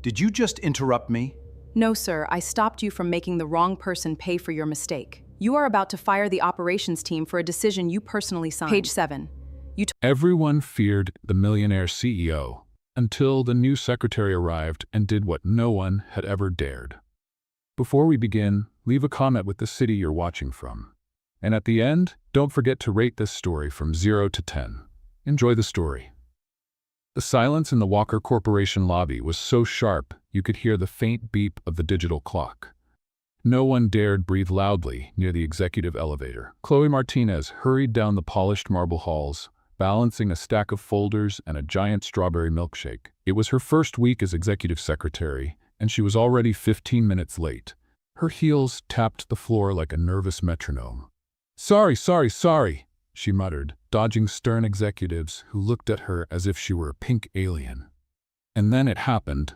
Did you just interrupt me? No, sir, I stopped you from making the wrong person pay for your mistake. You are about to fire the operations team for a decision you personally signed. Page 7. Everyone feared the Millionaire CEO until the new secretary arrived and did what no one had ever dared. Before we begin, leave a comment with the city you're watching from. And at the end, don't forget to rate this story from 0 to 10. Enjoy the story. The silence in the Walker Corporation lobby was so sharp you could hear the faint beep of the digital clock. No one dared breathe loudly near the executive elevator. Chloe Martinez hurried down the polished marble halls, balancing a stack of folders and a giant strawberry milkshake. It was her first week as executive secretary, and she was already 15 minutes late. Her heels tapped the floor like a nervous metronome. Sorry, she muttered, dodging stern executives who looked at her as if she were a pink alien. And then it happened.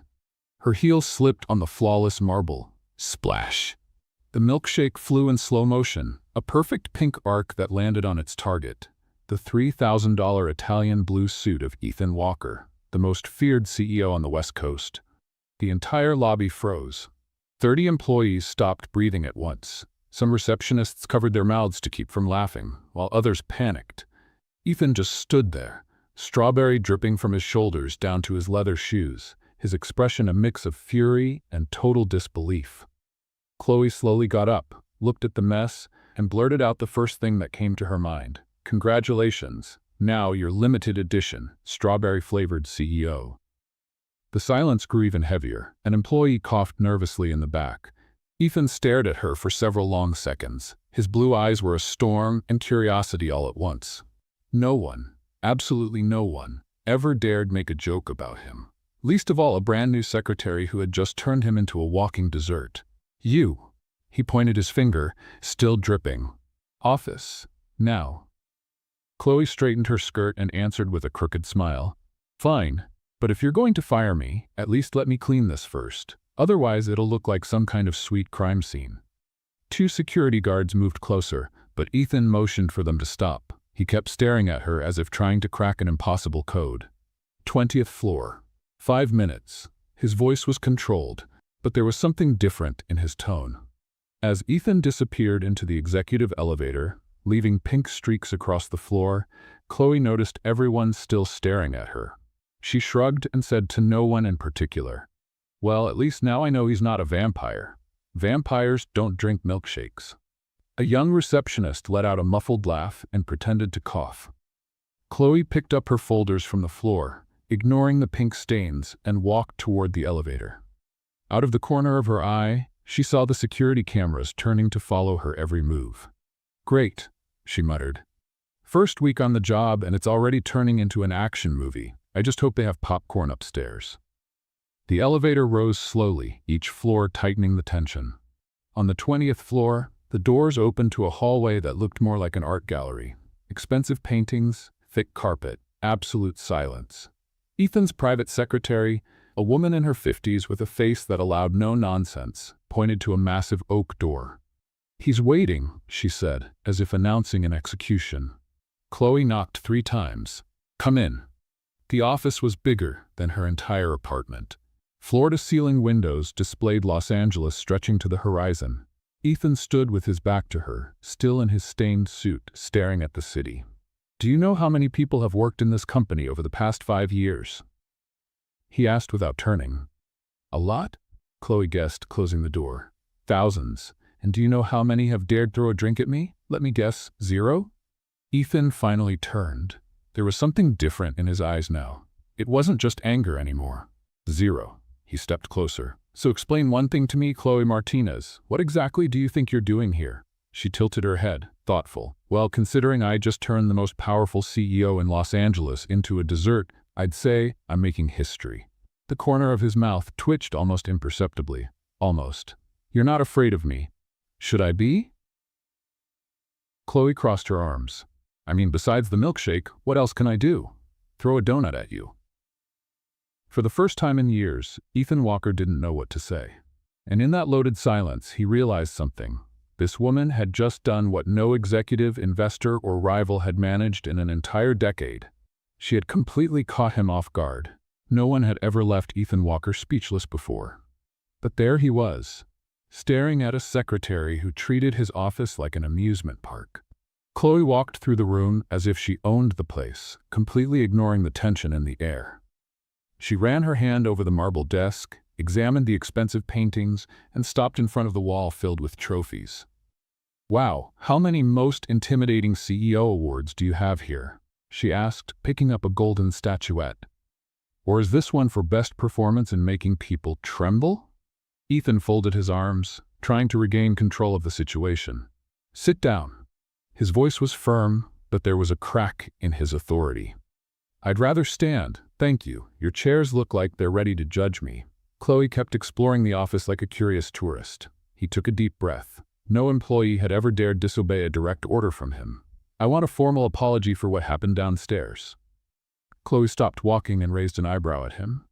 Her heels slipped on the flawless marble. Splash! The milkshake flew in slow motion, a perfect pink arc that landed on its target, the $3,000 Italian blue suit of Ethan Walker, the most feared CEO on the West Coast. The entire lobby froze. 30 employees stopped breathing at once. Some receptionists covered their mouths to keep from laughing, while others panicked. Ethan just stood there, strawberry dripping from his shoulders down to his leather shoes, his expression a mix of fury and total disbelief. Chloe slowly got up, looked at the mess, and blurted out the first thing that came to her mind. Congratulations, now your limited edition, strawberry-flavored CEO. The silence grew even heavier. An employee coughed nervously in the back. Ethan stared at her for several long seconds. His blue eyes were a storm and curiosity all at once. No one, absolutely no one, ever dared make a joke about him. Least of all a brand new secretary who had just turned him into a walking dessert. You. He pointed his finger, still dripping. Office. Now. Chloe straightened her skirt and answered with a crooked smile. Fine, but if you're going to fire me, at least let me clean this first. Otherwise, it'll look like some kind of sweet crime scene. 2 security guards moved closer, but Ethan motioned for them to stop. He kept staring at her as if trying to crack an impossible code. 20th floor. 5 minutes. His voice was controlled, but there was something different in his tone. As Ethan disappeared into the executive elevator, leaving pink streaks across the floor, Chloe noticed everyone still staring at her. She shrugged and said to no one in particular, "Well, at least now I know he's not a vampire. Vampires don't drink milkshakes." A young receptionist let out a muffled laugh and pretended to cough. Chloe picked up her folders from the floor, ignoring the pink stains, and walked toward the elevator. Out of the corner of her eye, she saw the security cameras turning to follow her every move. "Great," she muttered. "First week on the job and it's already turning into an action movie. I just hope they have popcorn upstairs." The elevator rose slowly, each floor tightening the tension. On the 20th floor, the doors opened to a hallway that looked more like an art gallery. Expensive paintings, thick carpet, absolute silence. Ethan's private secretary, a woman in her 50s with a face that allowed no nonsense, pointed to a massive oak door. "He's waiting," she said, as if announcing an execution. Chloe knocked 3 times. "Come in." The office was bigger than her entire apartment. Floor-to-ceiling windows displayed Los Angeles stretching to the horizon. Ethan stood with his back to her, still in his stained suit, staring at the city. "Do you know how many people have worked in this company over the past 5 years?" he asked without turning. "A lot?" Chloe guessed, closing the door. "Thousands. And do you know how many have dared throw a drink at me? Let me guess, 0? Ethan finally turned. There was something different in his eyes now. It wasn't just anger anymore. 0. He stepped closer. "So explain one thing to me, Chloe Martinez. What exactly do you think you're doing here?" She tilted her head, thoughtful. "Well, considering I just turned the most powerful CEO in Los Angeles into a dessert, I'd say I'm making history." The corner of his mouth twitched almost imperceptibly. "Almost. You're not afraid of me. Should I be?" Chloe crossed her arms. "I mean, besides the milkshake, what else can I do? Throw a donut at you." For the first time in years, Ethan Walker didn't know what to say. And in that loaded silence, he realized something. This woman had just done what no executive, investor, or rival had managed in an entire decade. She had completely caught him off guard. No one had ever left Ethan Walker speechless before. But there he was, staring at a secretary who treated his office like an amusement park. Chloe walked through the room as if she owned the place, completely ignoring the tension in the air. She ran her hand over the marble desk, examined the expensive paintings, and stopped in front of the wall filled with trophies. "Wow, how many most intimidating CEO awards do you have here?" she asked, picking up a golden statuette. "Or is this one for best performance in making people tremble?" Ethan folded his arms, trying to regain control of the situation. "Sit down." His voice was firm, but there was a crack in his authority. "I'd rather stand, thank you. Your chairs look like they're ready to judge me." Chloe kept exploring the office like a curious tourist. He took a deep breath. No employee had ever dared disobey a direct order from him. "I want a formal apology for what happened downstairs." Chloe stopped walking and raised an eyebrow at him.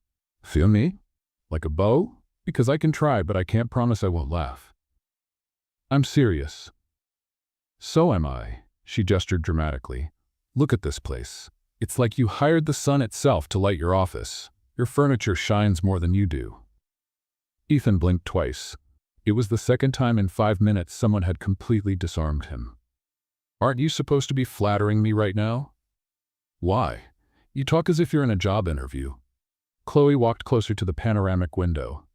"Feel me? Like a bow? Because I can try, but I can't promise I won't laugh." "I'm serious." "So am I," she gestured dramatically. "Look at this place. It's like you hired the sun itself to light your office. Your furniture shines more than you do." Ethan blinked twice. It was the second time in 5 minutes someone had completely disarmed him. "Aren't you supposed to be flattering me right now?" "Why? You talk as if you're in a job interview." Chloe walked closer to the panoramic window.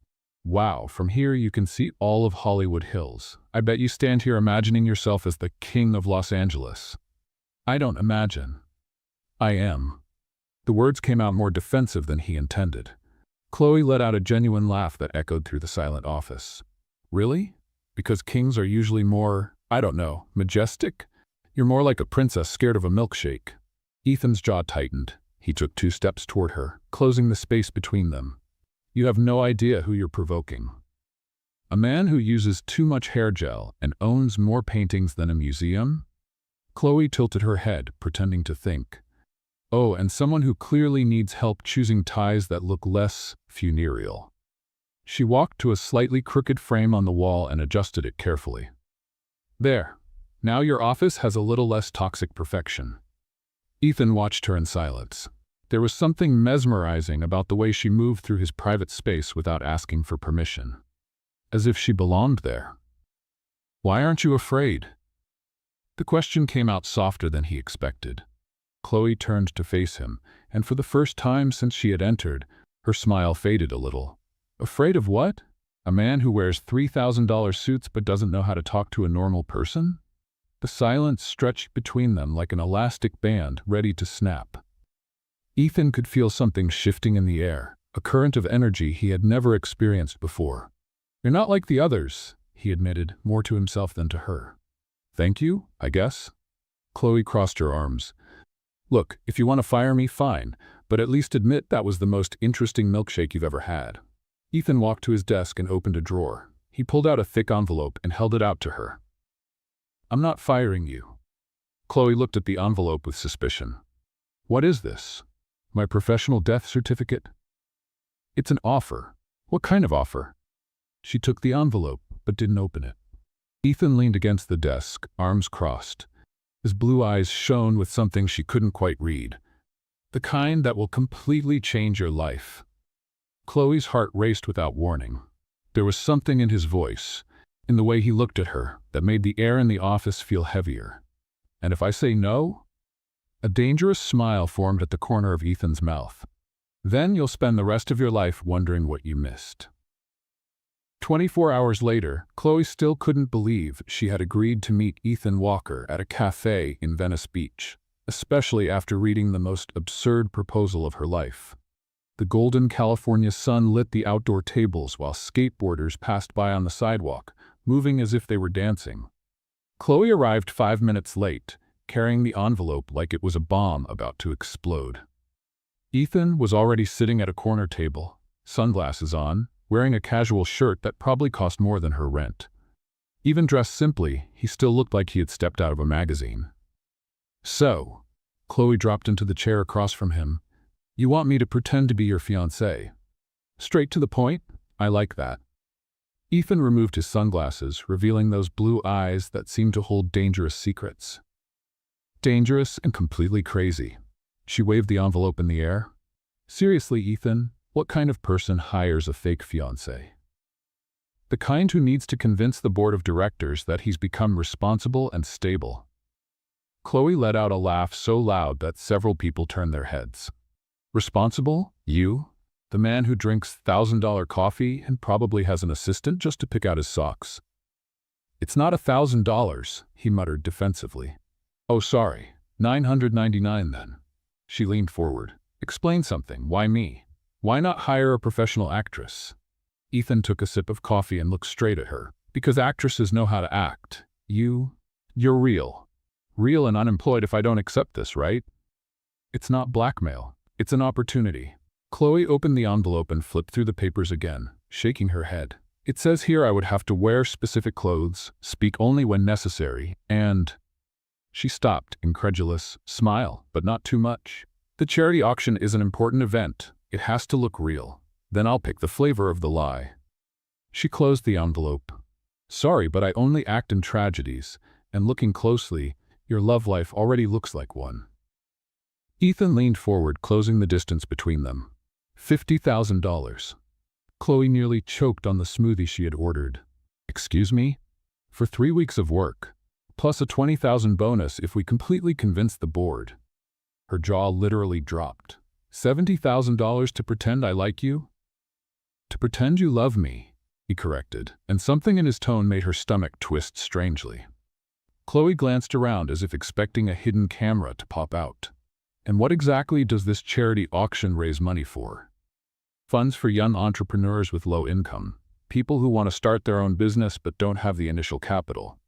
"Wow, from here you can see all of Hollywood Hills. I bet you stand here imagining yourself as the king of Los Angeles." "I don't imagine. I am." The words came out more defensive than he intended. Chloe let out a genuine laugh that echoed through the silent office. "Really? Because kings are usually more, I don't know, majestic? You're more like a princess scared of a milkshake." Ethan's jaw tightened. He took 2 steps toward her, closing the space between them. "You have no idea who you're provoking. A man who uses too much hair gel and owns more paintings than a museum?" Chloe tilted her head, pretending to think. "Oh, and someone who clearly needs help choosing ties that look less funereal." She walked to a slightly crooked frame on the wall and adjusted it carefully. "There. Now your office has a little less toxic perfection." Ethan watched her in silence. There was something mesmerizing about the way she moved through his private space without asking for permission. As if she belonged there. "Why aren't you afraid?" The question came out softer than he expected. Chloe turned to face him, and for the first time since she had entered, her smile faded a little. "Afraid of what? A man who wears $3,000 suits but doesn't know how to talk to a normal person?" The silence stretched between them like an elastic band ready to snap. Ethan could feel something shifting in the air, a current of energy he had never experienced before. "You're not like the others," he admitted, more to himself than to her. "Thank you, I guess." Chloe crossed her arms. "Look, if you want to fire me, fine, but at least admit that was the most interesting milkshake you've ever had." Ethan walked to his desk and opened a drawer. He pulled out a thick envelope and held it out to her. "I'm not firing you." Chloe looked at the envelope with suspicion. "What is this? My professional death certificate?" "It's an offer." "What kind of offer?" She took the envelope, but didn't open it. Ethan leaned against the desk, arms crossed. His blue eyes shone with something she couldn't quite read. "The kind that will completely change your life." Chloe's heart raced without warning. There was something in his voice, in the way he looked at her, that made the air in the office feel heavier. "And if I say no?" A dangerous smile formed at the corner of Ethan's mouth. "Then you'll spend the rest of your life wondering what you missed." 24 hours later, Chloe still couldn't believe she had agreed to meet Ethan Walker at a cafe in Venice Beach, especially after reading the most absurd proposal of her life. The golden California sun lit the outdoor tables while skateboarders passed by on the sidewalk, moving as if they were dancing. Chloe arrived 5 minutes late, carrying the envelope like it was a bomb about to explode. Ethan was already sitting at a corner table, sunglasses on, wearing a casual shirt that probably cost more than her rent. Even dressed simply, he still looked like he had stepped out of a magazine. "So," Chloe dropped into the chair across from him, "you want me to pretend to be your fiancé? Straight to the point? I like that." Ethan removed his sunglasses, revealing those blue eyes that seemed to hold dangerous secrets. "Dangerous and completely crazy." She waved the envelope in the air. Seriously, Ethan, what kind of person hires a fake fiancé? The kind who needs to convince the board of directors that he's become responsible and stable. Chloe let out a laugh so loud that several people turned their heads. Responsible? You? The man who drinks $1,000 coffee and probably has an assistant just to pick out his socks. It's not $1,000, he muttered defensively. Oh, sorry, $999 then. She leaned forward. Explain something. Why me? Why not hire a professional actress? Ethan took a sip of coffee and looked straight at her. Because actresses know how to act. You're real. Real and unemployed if I don't accept this, right? It's not blackmail. It's an opportunity. Chloe opened the envelope and flipped through the papers again, shaking her head. It says here I would have to wear specific clothes, speak only when necessary, and… She stopped, incredulous. Smile, but not too much. The charity auction is an important event. It has to look real. Then I'll pick the flavor of the lie. She closed the envelope. Sorry, but I only act in tragedies, and looking closely, your love life already looks like one. Ethan leaned forward, closing the distance between them. $50,000. Chloe nearly choked on the smoothie she had ordered. Excuse me? For 3 weeks of work, plus a $20,000 bonus if we completely convince the board. Her jaw literally dropped. $70,000 to pretend I like you? To pretend you love me, he corrected, and something in his tone made her stomach twist strangely. Chloe glanced around as if expecting a hidden camera to pop out. And what exactly does this charity auction raise money for? Funds for young entrepreneurs with low income, people who want to start their own business but don't have the initial capital.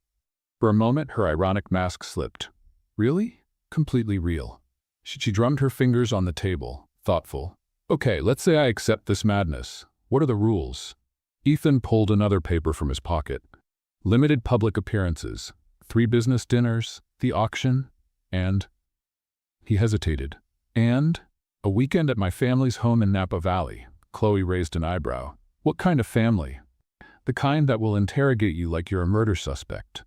For a moment, her ironic mask slipped. Really? Completely real. She drummed her fingers on the table, thoughtful. Okay, let's say I accept this madness. What are the rules? Ethan pulled another paper from his pocket. Limited public appearances, 3 business dinners, the auction, and… He hesitated. And? A weekend at my family's home in Napa Valley. Chloe raised an eyebrow. What kind of family? The kind that will interrogate you like you're a murder suspect.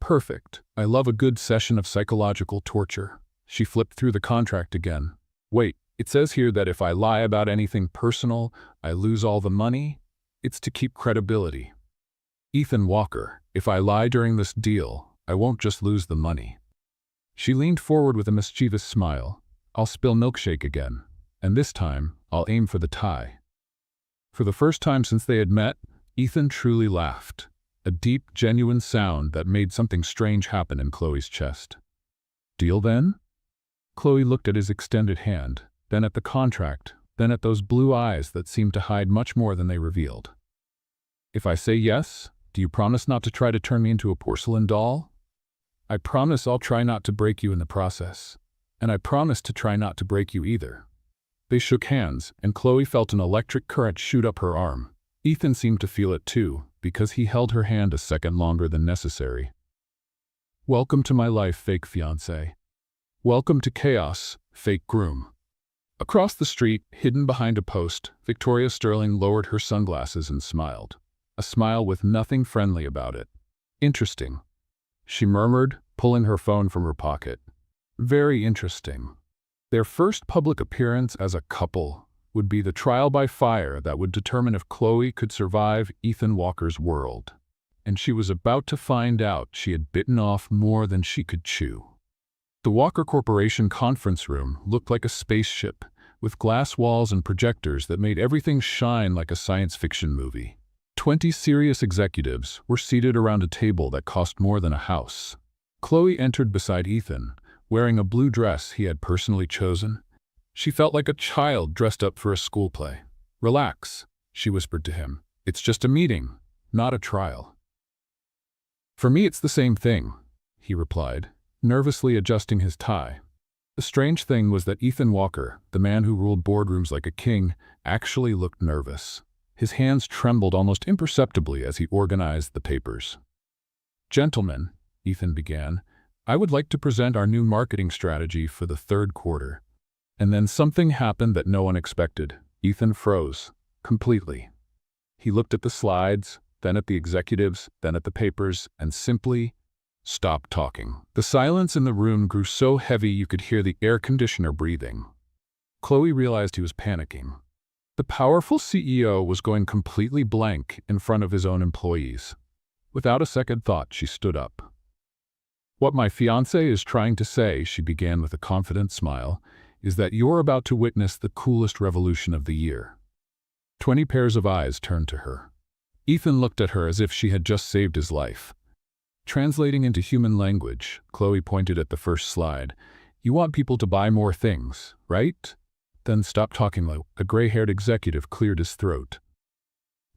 Perfect. I love a good session of psychological torture. She flipped through the contract again. Wait, it says here that if I lie about anything personal, I lose all the money? It's to keep credibility. Ethan Walker, if I lie during this deal, I won't just lose the money. She leaned forward with a mischievous smile. I'll spill milkshake again, and this time, I'll aim for the tie. For the first time since they had met, Ethan truly laughed. A deep, genuine sound that made something strange happen in Chloe's chest. Deal then? Chloe looked at his extended hand, then at the contract, then at those blue eyes that seemed to hide much more than they revealed. If I say yes, do you promise not to try to turn me into a porcelain doll? I promise I'll try not to break you in the process. And I promise to try not to break you either. They shook hands, and Chloe felt an electric current shoot up her arm. Ethan seemed to feel it too, because he held her hand a second longer than necessary. Welcome to my life, fake fiancé. Welcome to chaos, fake groom. Across the street, hidden behind a post, Victoria Sterling lowered her sunglasses and smiled. A smile with nothing friendly about it. Interesting, she murmured, pulling her phone from her pocket. Very interesting. Their first public appearance as a couple would be the trial by fire that would determine if Chloe could survive Ethan Walker's world. And she was about to find out she had bitten off more than she could chew. The Walker Corporation conference room looked like a spaceship, with glass walls and projectors that made everything shine like a science fiction movie. 20 serious executives were seated around a table that cost more than a house. Chloe entered beside Ethan, wearing a blue dress he had personally chosen. She felt like a child dressed up for a school play. Relax, she whispered to him. It's just a meeting, not a trial. For me it's the same thing, he replied, nervously adjusting his tie. The strange thing was that Ethan Walker, the man who ruled boardrooms like a king, actually looked nervous. His hands trembled almost imperceptibly as he organized the papers. Gentlemen, Ethan began, I would like to present our new marketing strategy for the 3rd quarter. And then something happened that no one expected. Ethan froze, completely. He looked at the slides, then at the executives, then at the papers, and simply stopped talking. The silence in the room grew so heavy you could hear the air conditioner breathing. Chloe realized he was panicking. The powerful CEO was going completely blank in front of his own employees. Without a second thought, she stood up. "What my fiancé is trying to say," she began with a confident smile, "is that you're about to witness the coolest revolution of the year." 20 pairs of eyes turned to her. Ethan looked at her as if she had just saved his life. Translating into human language, Chloe pointed at the first slide. "You want people to buy more things, right? Then stop talking low." A gray-haired executive cleared his throat.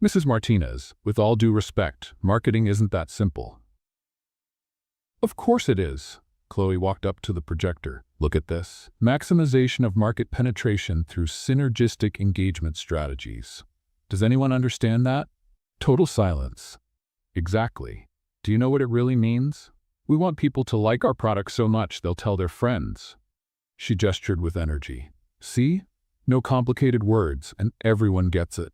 "Mrs. Martinez, with all due respect, marketing isn't that simple." "Of course it is." Chloe walked up to the projector. "Look at this. Maximization of market penetration through synergistic engagement strategies. Does anyone understand that?" Total silence. "Exactly. Do you know what it really means? We want people to like our product so much they'll tell their friends." She gestured with energy. "See? No complicated words, and everyone gets it."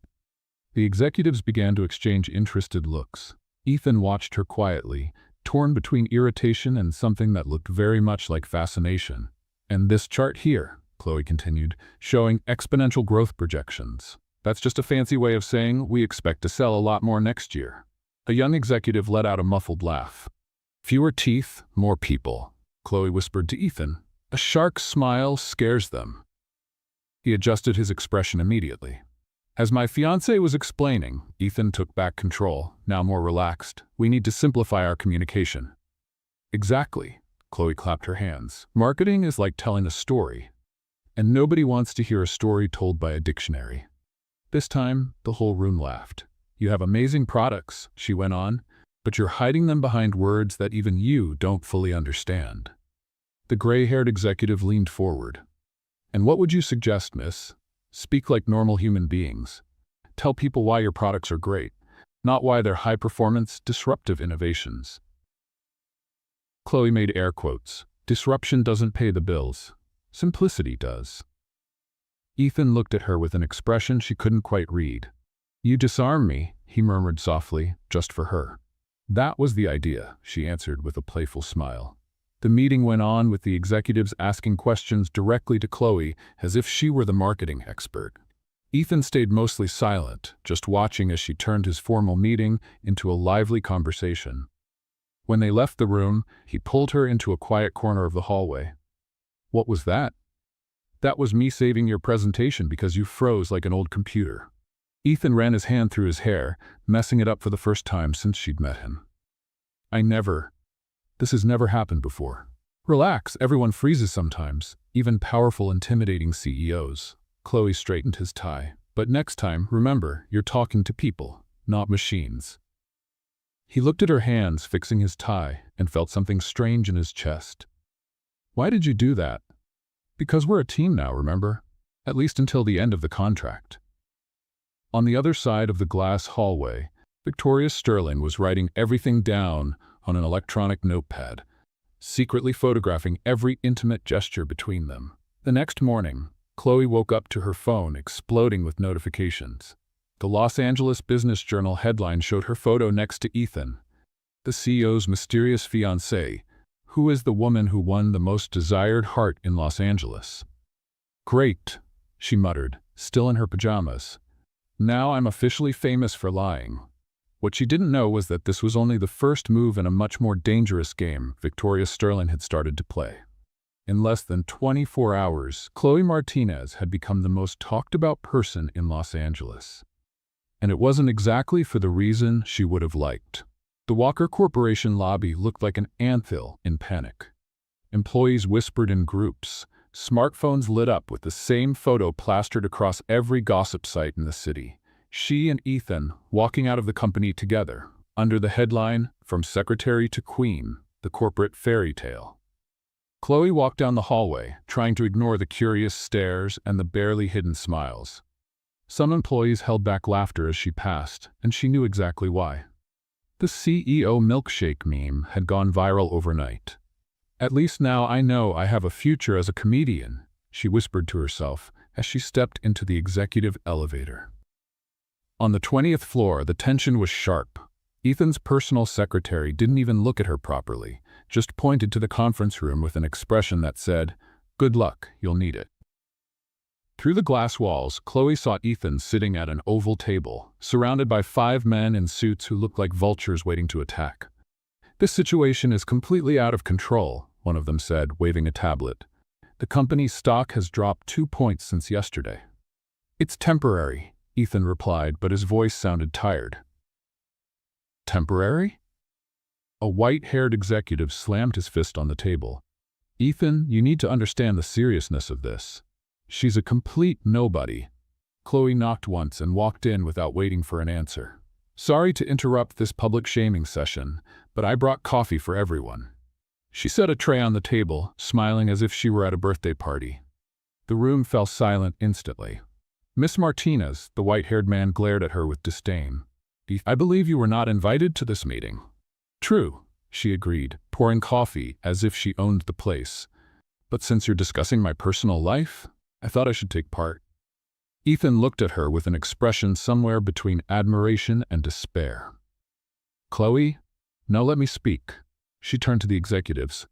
The executives began to exchange interested looks. Ethan watched her quietly, torn between irritation and something that looked very much like fascination. "And this chart here," Chloe continued, "showing exponential growth projections. That's just a fancy way of saying we expect to sell a lot more next year." A young executive let out a muffled laugh. "Fewer teeth, more people," Chloe whispered to Ethan. "A shark's smile scares them." He adjusted his expression immediately. As my fiancé was explaining, Ethan took back control, now more relaxed. "We need to simplify our communication." "Exactly." Chloe clapped her hands. "Marketing is like telling a story, and nobody wants to hear a story told by a dictionary." This time, the whole room laughed. "You have amazing products," she went on, "but you're hiding them behind words that even you don't fully understand." The gray-haired executive leaned forward. "And what would you suggest, miss? Speak like normal human beings. Tell people why your products are great, not why they're high-performance, disruptive innovations." Chloe made air quotes. "Disruption doesn't pay the bills. Simplicity does." Ethan looked at her with an expression she couldn't quite read. "You disarm me," he murmured softly, "just for her." "That was the idea," she answered with a playful smile. The meeting went on with the executives asking questions directly to Chloe as if she were the marketing expert. Ethan stayed mostly silent, just watching as she turned his formal meeting into a lively conversation. When they left the room, he pulled her into a quiet corner of the hallway. "What was that?" "That was me saving your presentation because you froze like an old computer." Ethan ran his hand through his hair, messing it up for the first time since she'd met him. This has never happened before." "Relax, everyone freezes sometimes, even powerful, intimidating CEOs. Chloe straightened his tie. "But next time, remember, you're talking to people, not machines." He looked at her hands, fixing his tie, and felt something strange in his chest. "Why did you do that?" "Because we're a team now, remember? At least until the end of the contract." On the other side of the glass hallway, Victoria Sterling was writing everything down on an electronic notepad, secretly photographing every intimate gesture between them. The next morning, Chloe woke up to her phone exploding with notifications. The Los Angeles Business Journal headline showed her photo next to Ethan, the CEO's mysterious fiancé, who is the woman who won the most desired heart in Los Angeles. "Great," she muttered, still in her pajamas. "Now I'm officially famous for lying." What she didn't know was that this was only the first move in a much more dangerous game Victoria Sterling had started to play. In less than 24 hours, Chloe Martinez had become the most talked-about person in Los Angeles. And it wasn't exactly for the reason she would have liked. The Walker Corporation lobby looked like an anthill in panic. Employees whispered in groups. Smartphones lit up with the same photo plastered across every gossip site in the city. She and Ethan walking out of the company together, under the headline, "From Secretary to Queen, the Corporate Fairy Tale." Chloe walked down the hallway, trying to ignore the curious stares and the barely hidden smiles. Some employees held back laughter as she passed, and she knew exactly why. The CEO milkshake meme had gone viral overnight. "At least now I know I have a future as a comedian," she whispered to herself as she stepped into the executive elevator. On the 20th floor, the tension was sharp. Ethan's personal secretary didn't even look at her properly, just pointed to the conference room with an expression that said, "Good luck, you'll need it." Through the glass walls, Chloe saw Ethan sitting at an oval table, surrounded by 5 men in suits who looked like vultures waiting to attack. "This situation is completely out of control," one of them said, waving a tablet. "The company's stock has dropped 2 points since yesterday." "It's temporary," Ethan replied, but his voice sounded tired. "Temporary?" A white-haired executive slammed his fist on the table. "Ethan, you need to understand the seriousness of this. She's a complete nobody." Chloe knocked once and walked in without waiting for an answer. "Sorry to interrupt this public shaming session, but I brought coffee for everyone." She set a tray on the table, smiling as if she were at a birthday party. The room fell silent instantly. "Miss Martinez," the white-haired man glared at her with disdain. "I believe you were not invited to this meeting." "True," she agreed, pouring coffee as if she owned the place. "But since you're discussing my personal life, I thought I should take part." Ethan looked at her with an expression somewhere between admiration and despair. "Chloe, now let me speak." She turned to the executives.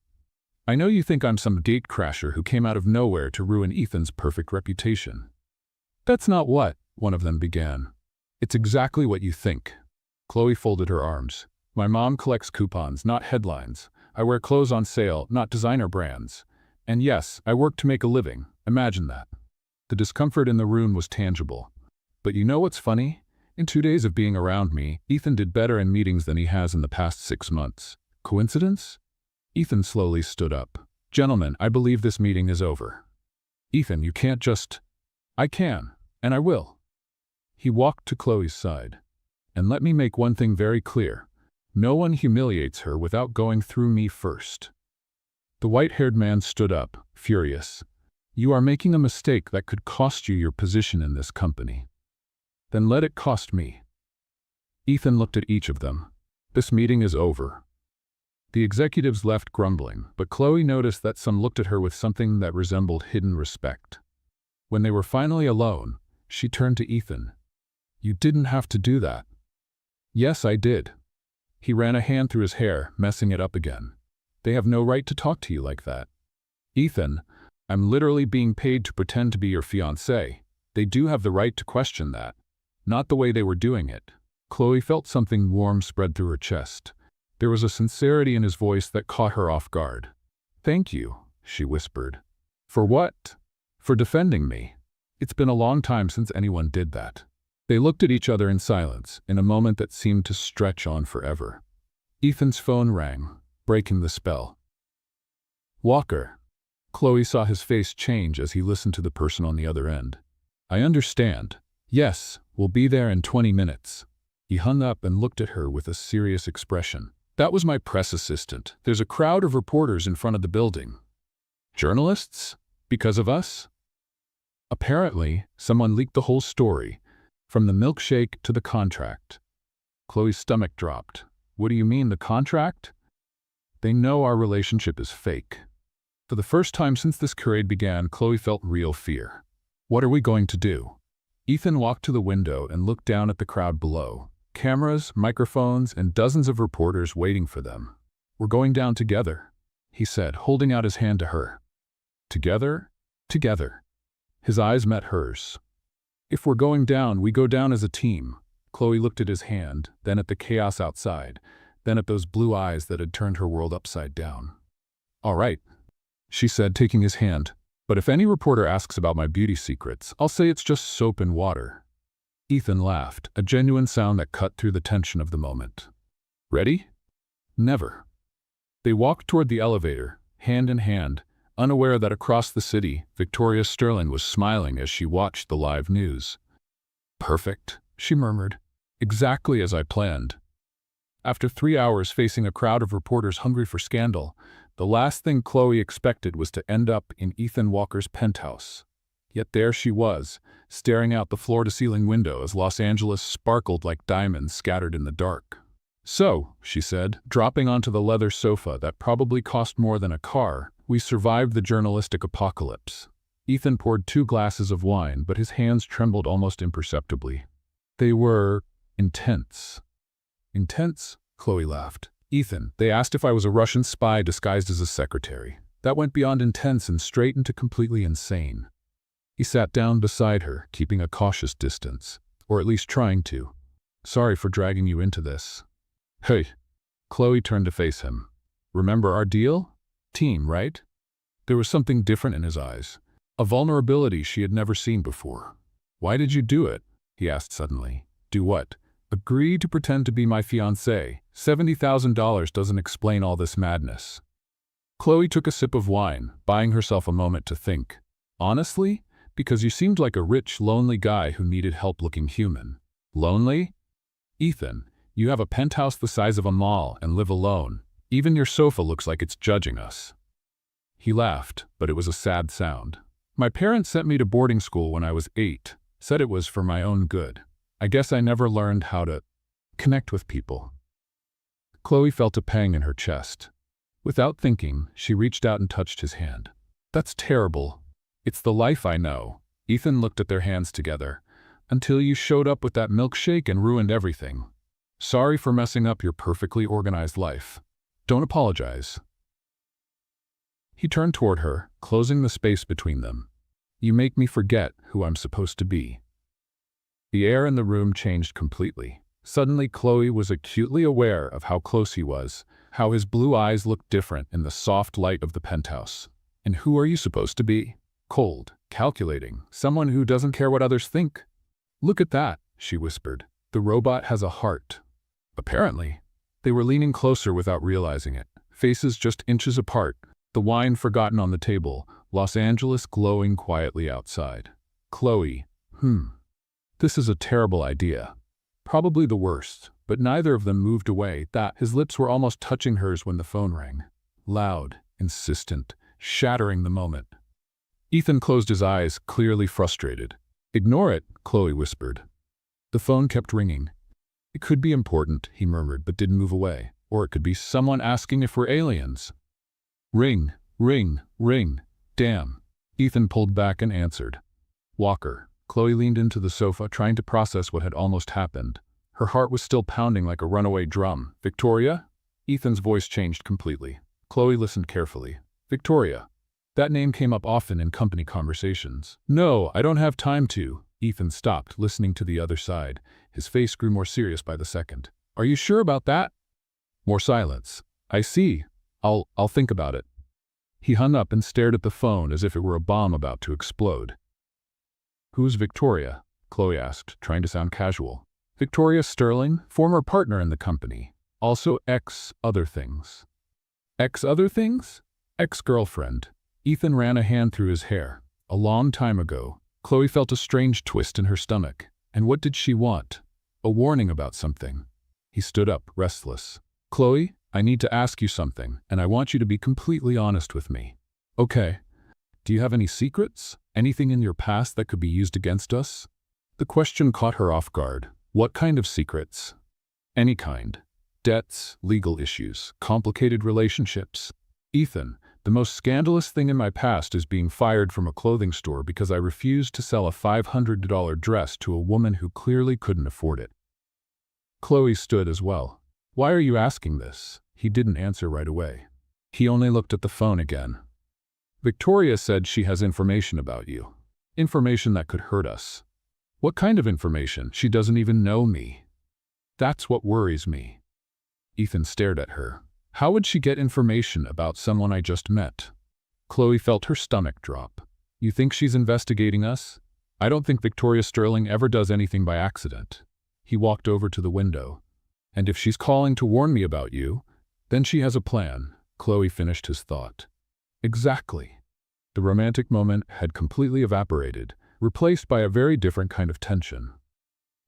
"I know you think I'm some gatecrasher who came out of nowhere to ruin Ethan's perfect reputation." "That's not what," one of them began. "It's exactly what you think." Chloe folded her arms. "My mom collects coupons, not headlines. I wear clothes on sale, not designer brands. And yes, I work to make a living. Imagine that." The discomfort in the room was tangible. "But you know what's funny? In 2 days of being around me, Ethan did better in meetings than he has in the past 6 months. Coincidence?" Ethan slowly stood up. "Gentlemen, I believe this meeting is over." "Ethan, you can't just—" "I can, and I will." He walked to Chloe's side. "And let me make one thing very clear. No one humiliates her without going through me first." The white-haired man stood up, furious. "You are making a mistake that could cost you your position in this company." "Then let it cost me." Ethan looked at each of them. "This meeting is over." The executives left grumbling, but Chloe noticed that some looked at her with something that resembled hidden respect. When they were finally alone, she turned to Ethan. "You didn't have to do that." "Yes, I did." He ran a hand through his hair, messing it up again. "They have no right to talk to you like that." "Ethan, I'm literally being paid to pretend to be your fiancé. They do have the right to question that. Not the way they were doing it." Chloe felt something warm spread through her chest. There was a sincerity in his voice that caught her off guard. "Thank you," she whispered. "For what?" "For defending me. It's been a long time since anyone did that." They looked at each other in silence, in a moment that seemed to stretch on forever. Ethan's phone rang, breaking the spell. "Walker." Chloe saw his face change as he listened to the person on the other end. "I understand. Yes, we'll be there in 20 minutes. He hung up and looked at her with a serious expression. "That was my press assistant. There's a crowd of reporters in front of the building." "Journalists? Because of us?" "Apparently, someone leaked the whole story, from the milkshake to the contract." Chloe's stomach dropped. "What do you mean, the contract?" "They know our relationship is fake." For the first time since this charade began, Chloe felt real fear. "What are we going to do?" Ethan walked to the window and looked down at the crowd below. Cameras, microphones, and dozens of reporters waiting for them. "We're going down together," he said, holding out his hand to her. "Together? Together." His eyes met hers. "If we're going down, we go down as a team." Chloe looked at his hand, then at the chaos outside, then at those blue eyes that had turned her world upside down. "All right," she said, taking his hand. "But if any reporter asks about my beauty secrets, I'll say it's just soap and water." Ethan laughed, a genuine sound that cut through the tension of the moment. "Ready?" "Never." They walked toward the elevator, hand in hand, unaware that across the city, Victoria Sterling was smiling as she watched the live news. "Perfect," she murmured. "Exactly as I planned." After 3 hours facing a crowd of reporters hungry for scandal, the last thing Chloe expected was to end up in Ethan Walker's penthouse. Yet there she was, staring out the floor-to-ceiling window as Los Angeles sparkled like diamonds scattered in the dark. "So," she said, dropping onto the leather sofa that probably cost more than a car, "we survived the journalistic apocalypse." Ethan poured 2 glasses of wine, but his hands trembled almost imperceptibly. They were intense. "Intense?" Chloe laughed. "Ethan, they asked if I was a Russian spy disguised as a secretary. That went beyond intense and straight into completely insane." He sat down beside her, keeping a cautious distance, or at least trying to. Sorry for dragging you into this. Hey. Chloe turned to face him. Remember our deal? Team, right? There was something different in his eyes, a vulnerability she had never seen before. Why did you do it? He asked suddenly. Do what? Agree to pretend to be my fiancé. $70,000 doesn't explain all this madness. Chloe took a sip of wine, buying herself a moment to think. Honestly? Because you seemed like a rich, lonely guy who needed help looking human. Lonely? Ethan, you have a penthouse the size of a mall and live alone. Even your sofa looks like it's judging us. He laughed, but it was a sad sound. My parents sent me to boarding school when I was 8, said it was for my own good. I guess I never learned how to connect with people. Chloe felt a pang in her chest. Without thinking, she reached out and touched his hand. That's terrible. It's the life I know. Ethan looked at their hands together. Until you showed up with that milkshake and ruined everything. Sorry for messing up your perfectly organized life. Don't apologize. He turned toward her, closing the space between them. You make me forget who I'm supposed to be. The air in the room changed completely. Suddenly, Chloe was acutely aware of how close he was, how his blue eyes looked different in the soft light of the penthouse. And who are you supposed to be? Cold, calculating, someone who doesn't care what others think. Look at that, she whispered. The robot has a heart. Apparently. They were leaning closer without realizing it, faces just inches apart, the wine forgotten on the table, Los Angeles glowing quietly outside. Chloe, this is a terrible idea. Probably the worst, but neither of them moved away. His lips were almost touching hers when the phone rang. Loud, insistent, shattering the moment. Ethan closed his eyes, clearly frustrated. Ignore it, Chloe whispered. The phone kept ringing. It could be important, he murmured, but didn't move away. Or it could be someone asking if we're aliens. Ring, ring, ring. Damn. Ethan pulled back and answered. Walker. Chloe leaned into the sofa, trying to process what had almost happened. Her heart was still pounding like a runaway drum. Victoria? Ethan's voice changed completely. Chloe listened carefully. Victoria. That name came up often in company conversations. No, I don't have time to. Ethan stopped, listening to the other side. His face grew more serious by the second. Are you sure about that? More silence. I see. I'll think about it. He hung up and stared at the phone as if it were a bomb about to explode. Who's Victoria? Chloe asked, trying to sound casual. Victoria Sterling, former partner in the company. Also other things. Other things? Ex-girlfriend. Ethan ran a hand through his hair. A long time ago. Chloe felt a strange twist in her stomach. And what did she want? A warning about something. He stood up, restless. Chloe, I need to ask you something, and I want you to be completely honest with me. Okay. Do you have any secrets? Anything in your past that could be used against us? The question caught her off guard. What kind of secrets? Any kind. Debts, legal issues, complicated relationships. Ethan, the most scandalous thing in my past is being fired from a clothing store because I refused to sell a $500 dress to a woman who clearly couldn't afford it. Chloe stood as well. Why are you asking this? He didn't answer right away. He only looked at the phone again. Victoria said she has information about you. Information that could hurt us. What kind of information? She doesn't even know me. That's what worries me. Ethan stared at her. How would she get information about someone I just met? Chloe felt her stomach drop. You think she's investigating us? I don't think Victoria Sterling ever does anything by accident. He walked over to the window. And if she's calling to warn me about you, then she has a plan. Chloe finished his thought. Exactly. The romantic moment had completely evaporated, replaced by a very different kind of tension.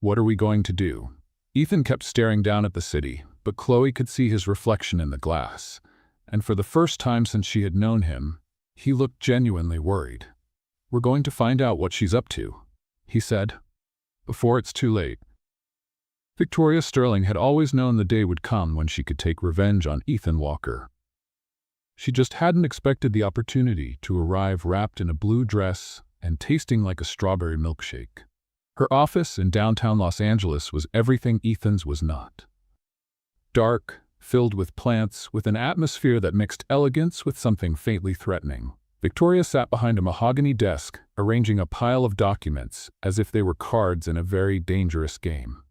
What are we going to do? Ethan kept staring down at the city, but Chloe could see his reflection in the glass, and for the first time since she had known him, he looked genuinely worried. We're going to find out what she's up to, he said, before it's too late. Victoria Sterling had always known the day would come when she could take revenge on Ethan Walker. She just hadn't expected the opportunity to arrive wrapped in a blue dress and tasting like a strawberry milkshake. Her office in downtown Los Angeles was everything Ethan's was not. Dark, filled with plants, with an atmosphere that mixed elegance with something faintly threatening. Victoria sat behind a mahogany desk, arranging a pile of documents as if they were cards in a very dangerous game.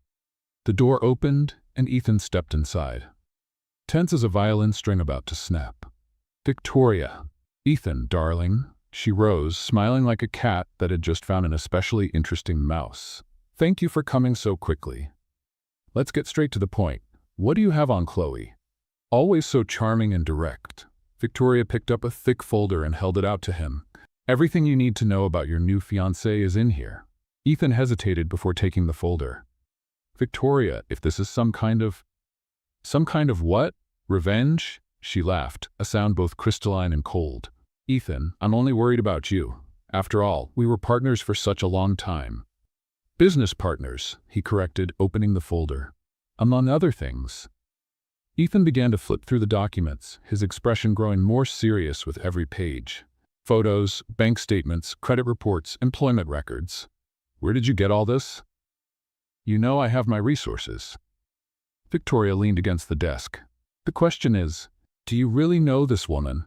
The door opened, and Ethan stepped inside, tense as a violin string about to snap. "Victoria." "Ethan, darling." She rose, smiling like a cat that had just found an especially interesting mouse. "Thank you for coming so quickly. Let's get straight to the point. What do you have on Chloe?" Always so charming and direct, Victoria picked up a thick folder and held it out to him. "Everything you need to know about your new fiancé is in here." Ethan hesitated before taking the folder. "Victoria, if this is some kind of what? Revenge?" She laughed, a sound both crystalline and cold. "Ethan, I'm only worried about you. After all, we were partners for such a long time." "Business partners," he corrected, opening the folder. "Among other things." Ethan began to flip through the documents, his expression growing more serious with every page. Photos, bank statements, credit reports, employment records. "Where did you get all this?" "You know I have my resources." Victoria leaned against the desk. "The question is, do you really know this woman?"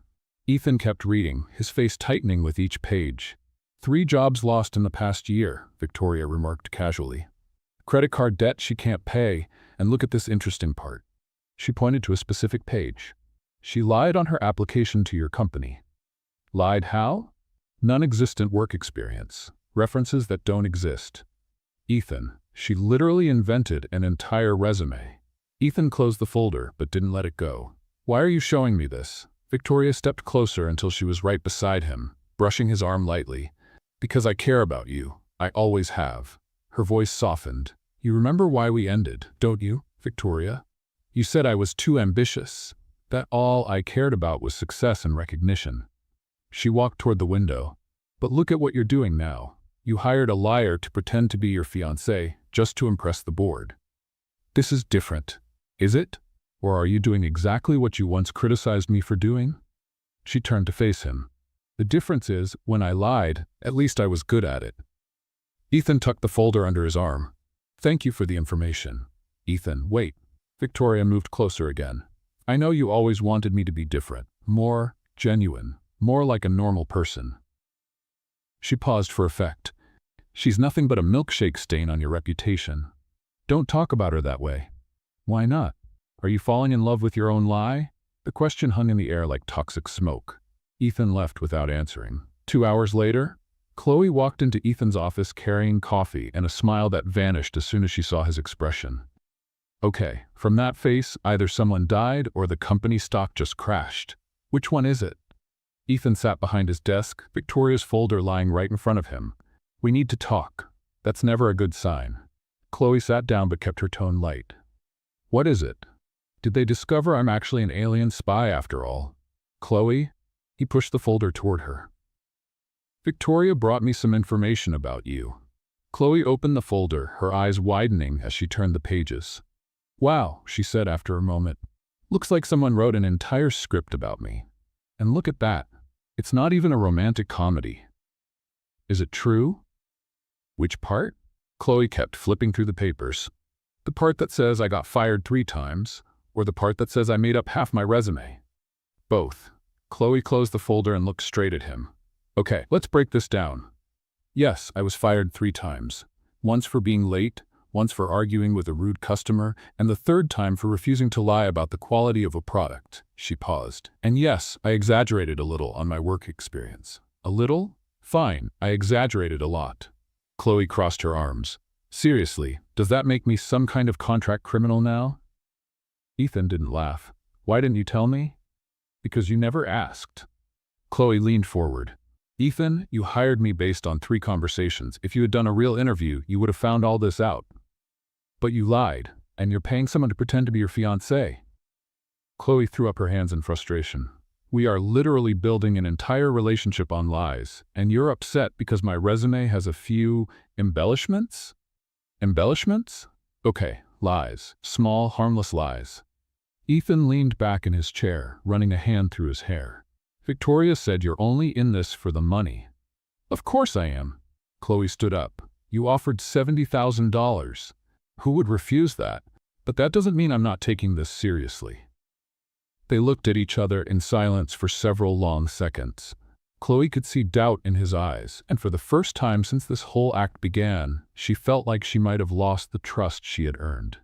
Ethan kept reading, his face tightening with each page. "3 jobs lost in the past year," Victoria remarked casually. "Credit card debt she can't pay, and look at this interesting part." She pointed to a specific page. "She lied on her application to your company." "Lied how?" "Non-existent work experience. References that don't exist." "Ethan, she literally invented an entire resume." Ethan closed the folder, but didn't let it go. "Why are you showing me this?" Victoria stepped closer until she was right beside him, brushing his arm lightly. "Because I care about you. I always have." Her voice softened. "You remember why we ended, don't you, Victoria? You said I was too ambitious, that all I cared about was success and recognition." She walked toward the window. "But look at what you're doing now. You hired a liar to pretend to be your fiancé just to impress the board. This is different, is it? Or are you doing exactly what you once criticized me for doing?" She turned to face him. "The difference is, when I lied, at least I was good at it." Ethan tucked the folder under his arm. "Thank you for the information." "Ethan, wait." Victoria moved closer again. "I know you always wanted me to be different, more genuine, more like a normal person." She paused for effect. "She's nothing but a milkshake stain on your reputation. Don't talk about her that way." "Why not? Are you falling in love with your own lie?" The question hung in the air like toxic smoke. Ethan left without answering. 2 hours later, Chloe walked into Ethan's office carrying coffee and a smile that vanished as soon as she saw his expression. Okay, from that face, either someone died or the company stock just crashed. Which one is it? Ethan sat behind his desk, Victoria's folder lying right in front of him. "We need to talk." "That's never a good sign." Chloe sat down but kept her tone light. "What is it? Did they discover I'm actually an alien spy after all?" "Chloe?" He pushed the folder toward her. "Victoria brought me some information about you." Chloe opened the folder, her eyes widening as she turned the pages. "Wow," she said after a moment. "Looks like someone wrote an entire script about me. And look at that. It's not even a romantic comedy." "Is it true?" "Which part?" Chloe kept flipping through the papers. "The part that says I got fired 3 times, or the part that says I made up half my resume?" "Both." Chloe closed the folder and looked straight at him. "Okay, let's break this down. Yes, I was fired 3 times. Once for being late, once for arguing with a rude customer, and the 3rd time for refusing to lie about the quality of a product." She paused. "And yes, I exaggerated a little on my work experience." "A little? Fine, I exaggerated a lot." Chloe crossed her arms. "Seriously, does that make me some kind of contract criminal now?" Ethan didn't laugh. "Why didn't you tell me?" "Because you never asked." Chloe leaned forward. "Ethan, you hired me based on 3 conversations. If you had done a real interview, you would have found all this out. But you lied, and you're paying someone to pretend to be your fiancé." Chloe threw up her hands in frustration. "We are literally building an entire relationship on lies, and you're upset because my resume has a few embellishments?" "Embellishments?" "Okay, lies. Small, harmless lies." Ethan leaned back in his chair, running a hand through his hair. "Victoria said you're only in this for the money." "Of course I am." Chloe stood up. "You offered $70,000. Who would refuse that? But that doesn't mean I'm not taking this seriously." They looked at each other in silence for several long seconds. Chloe could see doubt in his eyes, and for the first time since this whole act began, she felt like she might have lost the trust she had earned.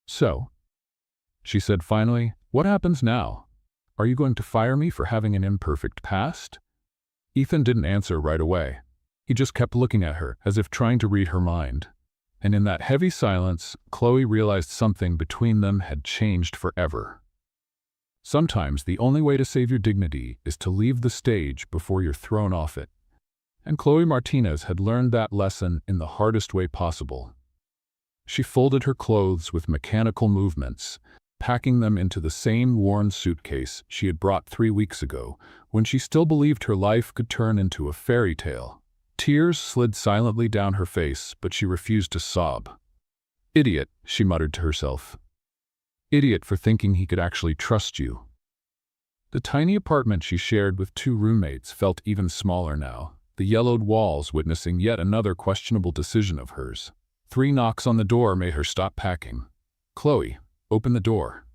"So," she said finally, "what happens now? Are you going to fire me for having an imperfect past?" Ethan didn't answer right away. He just kept looking at her, as if trying to read her mind. And in that heavy silence, Chloe realized something between them had changed forever. Sometimes the only way to save your dignity is to leave the stage before you're thrown off it. And Chloe Martinez had learned that lesson in the hardest way possible. She folded her clothes with mechanical movements, packing them into the same worn suitcase she had brought 3 weeks ago, when she still believed her life could turn into a fairy tale. Tears slid silently down her face, but she refused to sob. "Idiot," she muttered to herself. "Idiot for thinking he could actually trust you." The tiny apartment she shared with 2 roommates felt even smaller now, the yellowed walls witnessing yet another questionable decision of hers. 3 knocks on the door made her stop packing. "Chloe, open the door."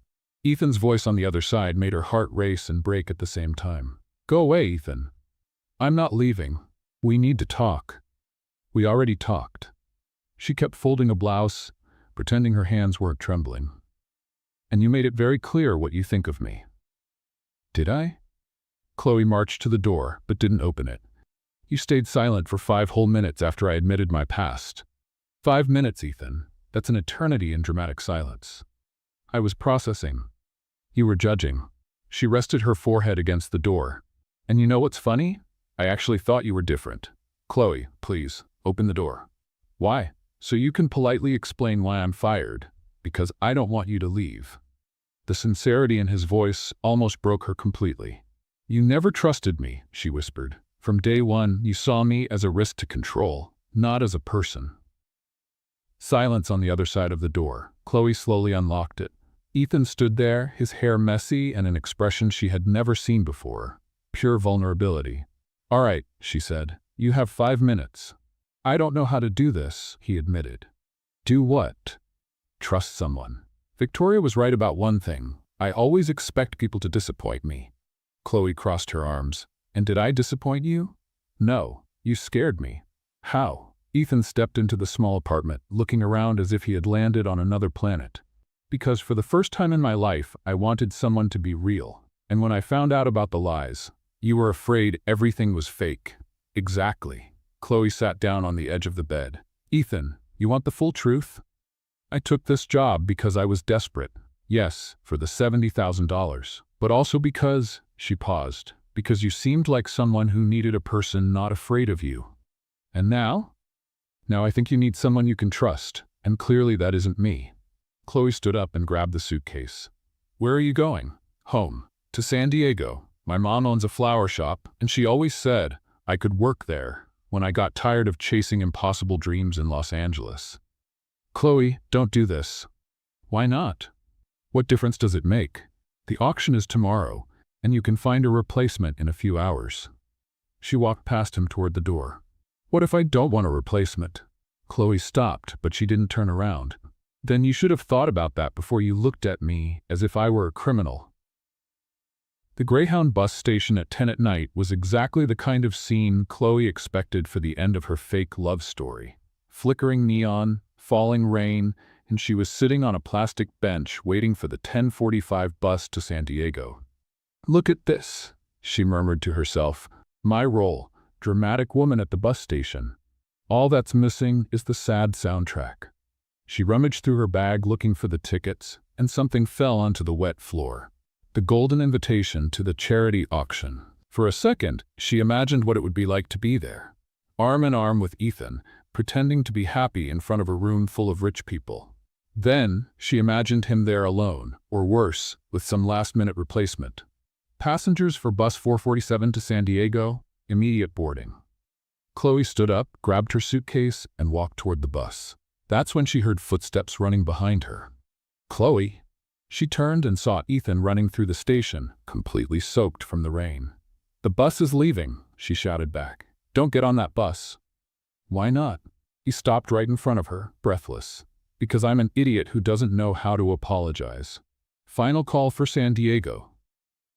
Ethan's voice on the other side made her heart race and break at the same time. "Go away, Ethan. I'm not leaving. We need to talk." "We already talked." She kept folding a blouse, pretending her hands weren't trembling. "And you made it very clear what you think of me." "Did I?" Chloe marched to the door, but didn't open it. "You stayed silent for 5 whole minutes after I admitted my past." 5 minutes, Ethan. That's an eternity in dramatic silence." "I was processing." "You were judging." She rested her forehead against the door. "And you know what's funny? I actually thought you were different." "Chloe, please, open the door." "Why?" "So you can politely explain why I'm fired. Because I don't want you to leave." The sincerity in his voice almost broke her completely. "You never trusted me," she whispered. "From day one, you saw me as a risk to control, not as a person." Silence on the other side of the door. Chloe slowly unlocked it. Ethan stood there, his hair messy and an expression she had never seen before. Pure vulnerability. "All right," she said. "You have 5 minutes." "I don't know how to do this," he admitted. "Do what?" "Trust someone." Victoria was right about one thing. I always expect people to disappoint me. Chloe crossed her arms. "And did I disappoint you?" "No. You scared me." "How?" Ethan stepped into the small apartment, looking around as if he had landed on another planet. "Because for the first time in my life, I wanted someone to be real. And when I found out about the lies, you were afraid everything was fake." "Exactly." Chloe sat down on the edge of the bed. "Ethan, you want the full truth?" "I took this job because I was desperate. Yes, for the $70,000. But also because," she paused, "because you seemed like someone who needed a person not afraid of you. And now? Now I think you need someone you can trust, and clearly that isn't me." Chloe stood up and grabbed the suitcase. "Where are you going?" "Home. To San Diego. My mom owns a flower shop, and she always said I could work there when I got tired of chasing impossible dreams in Los Angeles." "Chloe, don't do this." "Why not?" "What difference does it make? The auction is tomorrow, and you can find a replacement in a few hours." She walked past him toward the door. "What if I don't want a replacement?" Chloe stopped, but she didn't turn around. "Then you should have thought about that before you looked at me as if I were a criminal." The Greyhound bus station at 10 at night was exactly the kind of scene Chloe expected for the end of her fake love story. Flickering neon, falling rain, and she was sitting on a plastic bench waiting for the 10:45 bus to San Diego. "Look at this," she murmured to herself. "My role, dramatic woman at the bus station. All that's missing is the sad soundtrack." She rummaged through her bag looking for the tickets, and something fell onto the wet floor. The golden invitation to the charity auction. For a second, she imagined what it would be like to be there, arm in arm with Ethan, pretending to be happy in front of a room full of rich people. Then, she imagined him there alone, or worse, with some last-minute replacement. Passengers for bus 447 to San Diego, immediate boarding. Chloe stood up, grabbed her suitcase, and walked toward the bus. That's when she heard footsteps running behind her. "Chloe!" She turned and saw Ethan running through the station, completely soaked from the rain. "The bus is leaving," she shouted back. "Don't get on that bus." "Why not?" He stopped right in front of her, breathless. "Because I'm an idiot who doesn't know how to apologize. Final call for San Diego."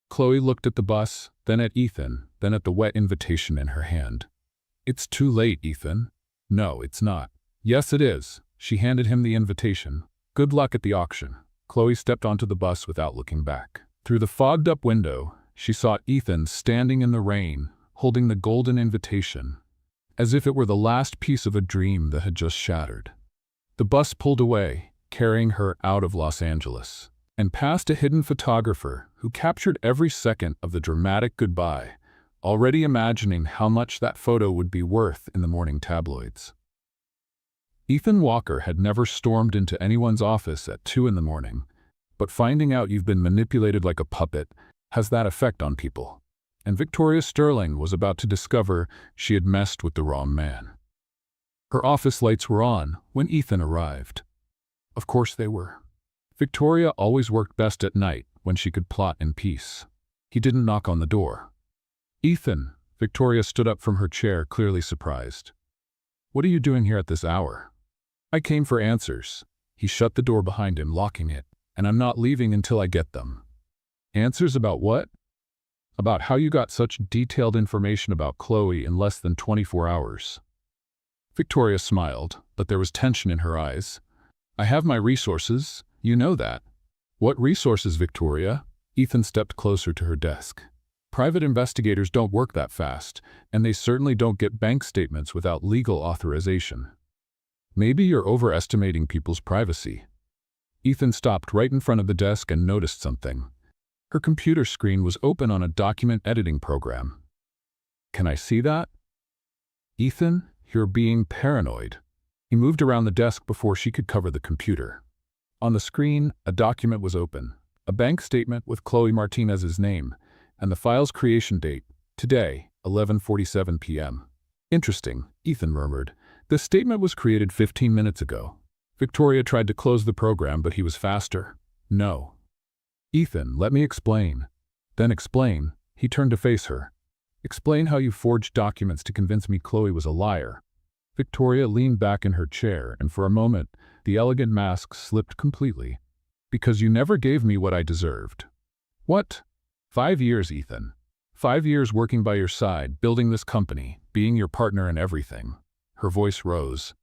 Chloe looked at the bus, then at Ethan, then at the wet invitation in her hand. "It's too late, Ethan." "No, it's not." "Yes, it is." She handed him the invitation. "Good luck at the auction." Chloe stepped onto the bus without looking back. Through the fogged-up window, she saw Ethan standing in the rain, holding the golden invitation, as if it were the last piece of a dream that had just shattered. The bus pulled away, carrying her out of Los Angeles, and past a hidden photographer who captured every second of the dramatic goodbye, already imagining how much that photo would be worth in the morning tabloids. Ethan Walker had never stormed into anyone's office at 2 a.m, but finding out you've been manipulated like a puppet has that effect on people. And Victoria Sterling was about to discover she had messed with the wrong man. Her office lights were on when Ethan arrived. Of course they were. Victoria always worked best at night when she could plot in peace. He didn't knock on the door. "Ethan," Victoria stood up from her chair, clearly surprised. "What are you doing here at this hour?" "I came for answers." He shut the door behind him, locking it. "And I'm not leaving until I get them." "Answers about what?" "About how you got such detailed information about Chloe in less than 24 hours. Victoria smiled, but there was tension in her eyes. "I have my resources. You know that." "What resources, Victoria?" Ethan stepped closer to her desk. "Private investigators don't work that fast, and they certainly don't get bank statements without legal authorization." "Maybe you're overestimating people's privacy." Ethan stopped right in front of the desk and noticed something. Her computer screen was open on a document editing program. "Can I see that?" "Ethan, you're being paranoid." He moved around the desk before she could cover the computer. On the screen, a document was open, a bank statement with Chloe Martinez's name, and the file's creation date, today, 11:47 p.m. "Interesting," Ethan murmured. "This statement was created 15 minutes ago." Victoria tried to close the program, but he was faster. "No." "Ethan, let me explain." "Then explain." He turned to face her. "Explain how you forged documents to convince me Chloe was a liar." Victoria leaned back in her chair, and for a moment, the elegant mask slipped completely. "Because you never gave me what I deserved." "What?" 5 years, Ethan. 5 years working by your side, building this company, being your partner in everything. Her voice rose.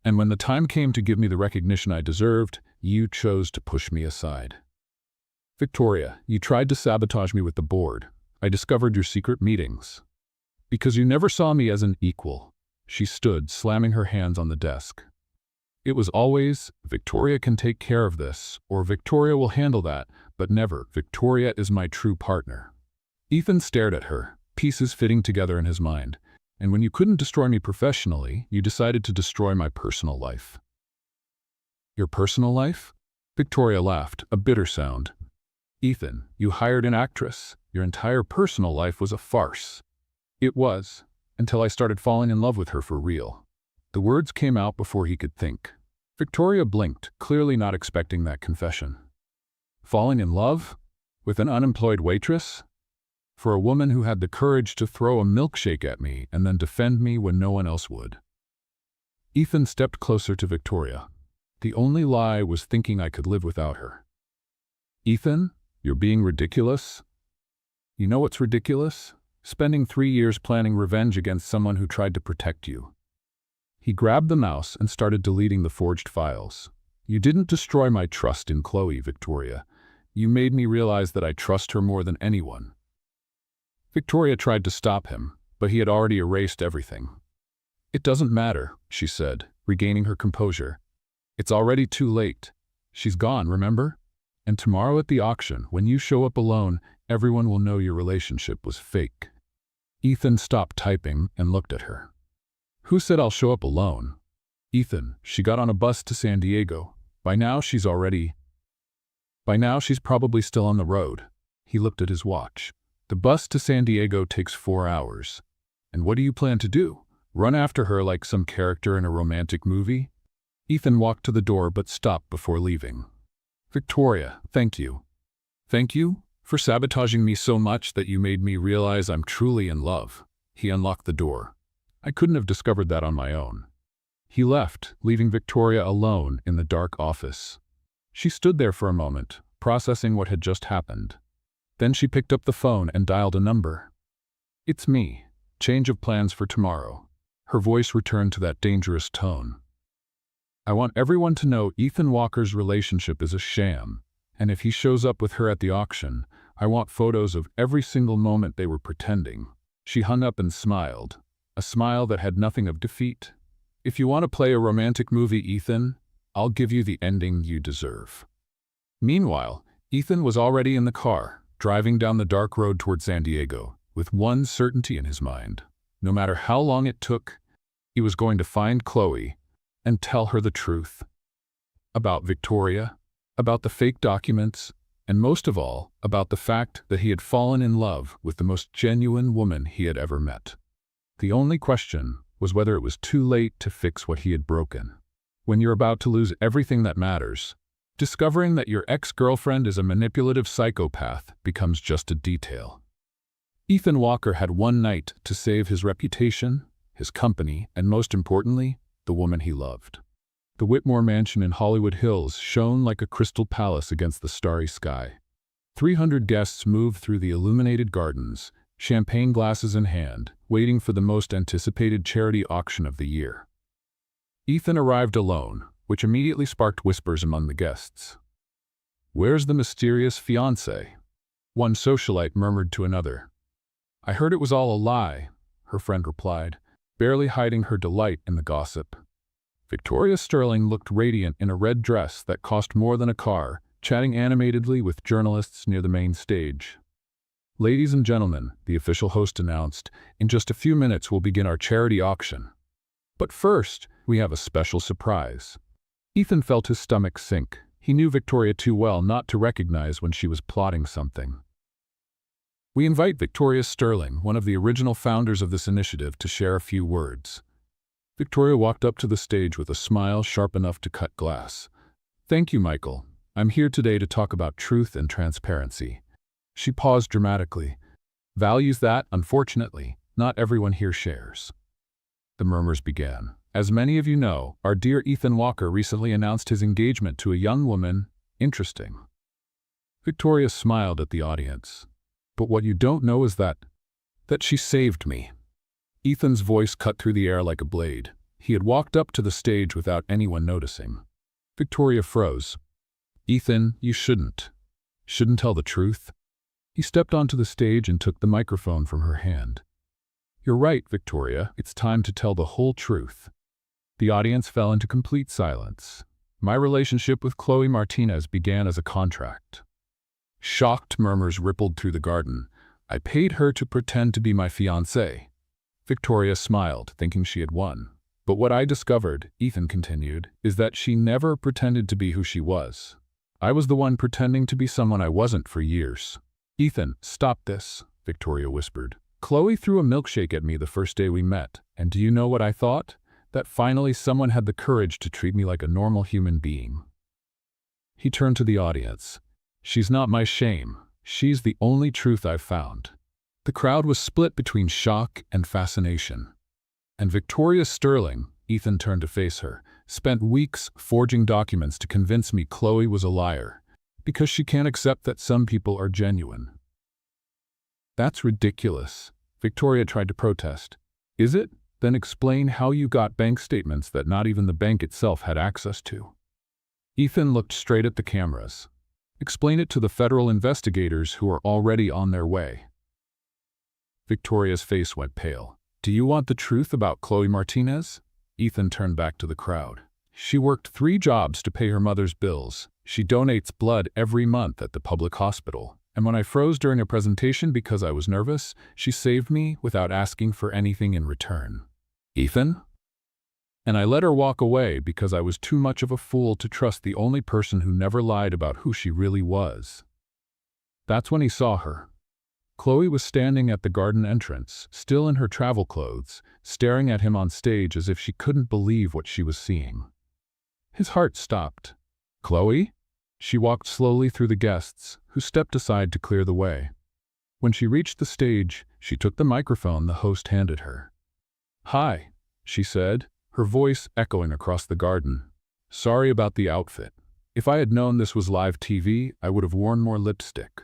"And when the time came to give me the recognition I deserved, you chose to push me aside. Victoria, you tried to sabotage me with the board. I discovered your secret meetings. Because you never saw me as an equal." She stood, slamming her hands on the desk. It was always, "Victoria can take care of this," or "Victoria will handle that," but never, "Victoria is my true partner." Ethan stared at her, pieces fitting together in his mind. "And when you couldn't destroy me professionally, you decided to destroy my personal life." "Your personal life?" Victoria laughed, a bitter sound. "Ethan, you hired an actress. Your entire personal life was a farce." "It was, until I started falling in love with her for real." The words came out before he could think. Victoria blinked, clearly not expecting that confession. "Falling in love? With an unemployed waitress? For a woman who had the courage to throw a milkshake at me and then defend me when no one else would." Ethan stepped closer to Victoria. "The only lie was thinking I could live without her." "Ethan, you're being ridiculous." "You know what's ridiculous? Spending 3 years planning revenge against someone who tried to protect you." He grabbed the mouse and started deleting the forged files. "You didn't destroy my trust in Chloe, Victoria. You made me realize that I trust her more than anyone." Victoria tried to stop him, but he had already erased everything. "It doesn't matter," she said, regaining her composure. "It's already too late. She's gone, remember? And tomorrow at the auction, when you show up alone, everyone will know your relationship was fake." Ethan stopped typing and looked at her. "Who said I'll show up alone?" "Ethan, she got on a bus to San Diego. By now she's probably still on the road." He looked at his watch. "The bus to San Diego takes 4 hours. And what do you plan to do? Run after her like some character in a romantic movie?" Ethan walked to the door but stopped before leaving. "Victoria, thank you. Thank you for sabotaging me so much that you made me realize I'm truly in love." He unlocked the door. "I couldn't have discovered that on my own." He left, leaving Victoria alone in the dark office. She stood there for a moment, processing what had just happened. Then she picked up the phone and dialed a number. "It's me. Change of plans for tomorrow." Her voice returned to that dangerous tone. "I want everyone to know Ethan Walker's relationship is a sham, and if he shows up with her at the auction, I want photos of every single moment they were pretending." She hung up and smiled, a smile that had nothing of defeat. "If you want to play a romantic movie, Ethan, I'll give you the ending you deserve." Meanwhile, Ethan was already in the car, driving down the dark road toward San Diego, with one certainty in his mind. No matter how long it took, he was going to find Chloe and tell her the truth. About Victoria, about the fake documents, and most of all, about the fact that he had fallen in love with the most genuine woman he had ever met. The only question was whether it was too late to fix what he had broken. When you're about to lose everything that matters, discovering that your ex-girlfriend is a manipulative psychopath becomes just a detail. Ethan Walker had one night to save his reputation, his company, and most importantly, the woman he loved. The Whitmore mansion in Hollywood Hills shone like a crystal palace against the starry sky. 300 guests moved through the illuminated gardens, champagne glasses in hand, waiting for the most anticipated charity auction of the year. Ethan arrived alone, which immediately sparked whispers among the guests. "Where's the mysterious fiancé?" One socialite murmured to another. "I heard it was all a lie," her friend replied, barely hiding her delight in the gossip. Victoria Sterling looked radiant in a red dress that cost more than a car, chatting animatedly with journalists near the main stage. "Ladies and gentlemen," the official host announced, "in just a few minutes we'll begin our charity auction. But first, we have a special surprise." Ethan felt his stomach sink. He knew Victoria too well not to recognize when she was plotting something. "We invite Victoria Sterling, one of the original founders of this initiative, to share a few words." Victoria walked up to the stage with a smile sharp enough to cut glass. "Thank you, Michael. I'm here today to talk about truth and transparency." She paused dramatically. "Values that, unfortunately, not everyone here shares." The murmurs began. "As many of you know, our dear Ethan Walker recently announced his engagement to a young woman. Interesting." Victoria smiled at the audience. "But what you don't know is that she saved me." Ethan's voice cut through the air like a blade. He had walked up to the stage without anyone noticing. Victoria froze. "Ethan, you shouldn't tell the truth." He stepped onto the stage and took the microphone from her hand. "You're right, Victoria. It's time to tell the whole truth." The audience fell into complete silence. "My relationship with Chloe Martinez began as a contract." Shocked murmurs rippled through the garden. "I paid her to pretend to be my fiancé." Victoria smiled, thinking she had won. "But what I discovered," Ethan continued, "is that she never pretended to be who she was. I was the one pretending to be someone I wasn't for years." "Ethan, stop this," Victoria whispered. "Chloe threw a milkshake at me the first day we met, and do you know what I thought? That finally someone had the courage to treat me like a normal human being." He turned to the audience. "She's not my shame. She's the only truth I've found." The crowd was split between shock and fascination. And Victoria Sterling, Ethan turned to face her, spent weeks forging documents to convince me Chloe was a liar, because she can't accept that some people are genuine. "That's ridiculous," Victoria tried to protest. "Is it? Then explain how you got bank statements that not even the bank itself had access to." Ethan looked straight at the cameras. "Explain it to the federal investigators who are already on their way." Victoria's face went pale. "Do you want the truth about Chloe Martinez?" Ethan turned back to the crowd. "She worked 3 jobs to pay her mother's bills. She donates blood every month at the public hospital. And when I froze during a presentation because I was nervous, she saved me without asking for anything in return." "Ethan?" "And I let her walk away because I was too much of a fool to trust the only person who never lied about who she really was." That's when he saw her. Chloe was standing at the garden entrance, still in her travel clothes, staring at him on stage as if she couldn't believe what she was seeing. His heart stopped. "Chloe?" She walked slowly through the guests, who stepped aside to clear the way. When she reached the stage, she took the microphone the host handed her. "Hi," she said, her voice echoing across the garden. "Sorry about the outfit. If I had known this was live TV, I would have worn more lipstick."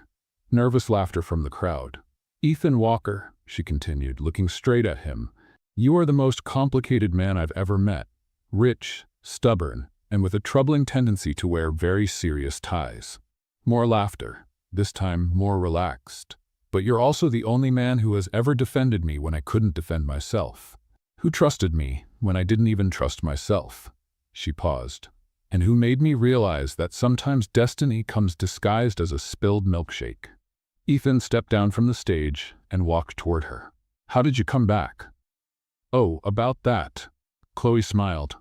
Nervous laughter from the crowd. "Ethan Walker," she continued, looking straight at him, "you are the most complicated man I've ever met. Rich, stubborn, and with a troubling tendency to wear very serious ties." More laughter, this time more relaxed. "But you're also the only man who has ever defended me when I couldn't defend myself. Who trusted me when I didn't even trust myself." She paused. "And who made me realize that sometimes destiny comes disguised as a spilled milkshake." Ethan stepped down from the stage and walked toward her. "How did you come back?" "Oh, about that." Chloe smiled.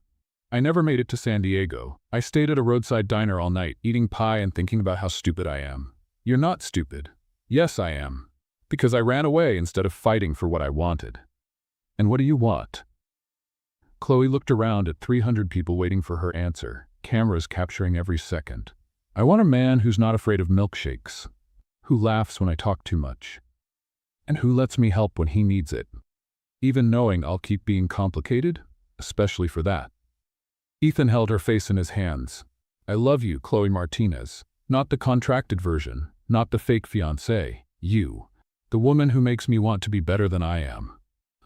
"I never made it to San Diego. I stayed at a roadside diner all night, eating pie and thinking about how stupid I am." "You're not stupid." "Yes, I am. Because I ran away instead of fighting for what I wanted." "And what do you want?" Chloe looked around at 300 people waiting for her answer, cameras capturing every second. "I want a man who's not afraid of milkshakes, who laughs when I talk too much, and who lets me help when he needs it, even knowing I'll keep being complicated, especially for that." Ethan held her face in his hands. "I love you, Chloe Martinez. Not the contracted version, not the fake fiancée. You, the woman who makes me want to be better than I am.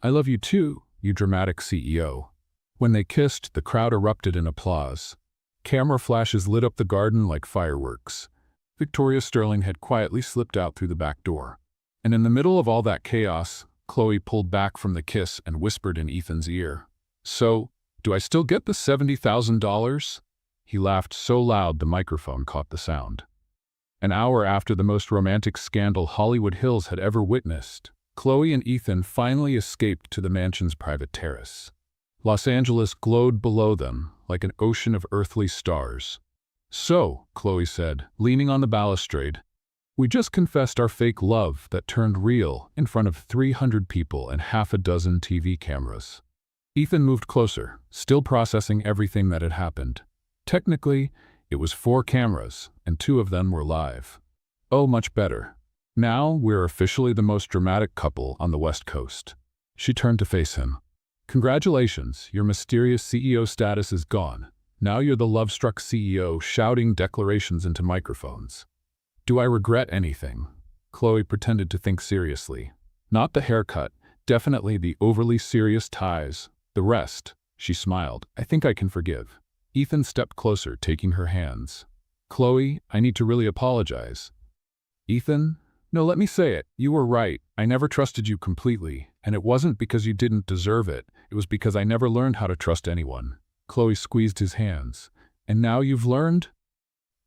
I love you too, you dramatic CEO." When they kissed, the crowd erupted in applause. Camera flashes lit up the garden like fireworks. Victoria Sterling had quietly slipped out through the back door. And in the middle of all that chaos, Chloe pulled back from the kiss and whispered in Ethan's ear, "So, do I still get the $70,000? He laughed so loud the microphone caught the sound. An hour after the most romantic scandal Hollywood Hills had ever witnessed, Chloe and Ethan finally escaped to the mansion's private terrace. Los Angeles glowed below them like an ocean of earthly stars. "So," Chloe said, leaning on the balustrade, "we just confessed our fake love that turned real in front of 300 people and half a dozen TV cameras." Ethan moved closer, still processing everything that had happened. Technically, it was 4 cameras, and 2 of them were live. "Oh, much better. Now we're officially the most dramatic couple on the West Coast." She turned to face him. "Congratulations, your mysterious CEO status is gone. Now you're the love-struck CEO shouting declarations into microphones." "Do I regret anything?" Chloe pretended to think seriously. "Not the haircut, definitely the overly serious ties. The rest," she smiled, "I think I can forgive." Ethan stepped closer, taking her hands. "Chloe, I need to really apologize." "Ethan? No, let me say it. You were right. I never trusted you completely, and it wasn't because you didn't deserve it. It was because I never learned how to trust anyone." Chloe squeezed his hands. "And now you've learned?"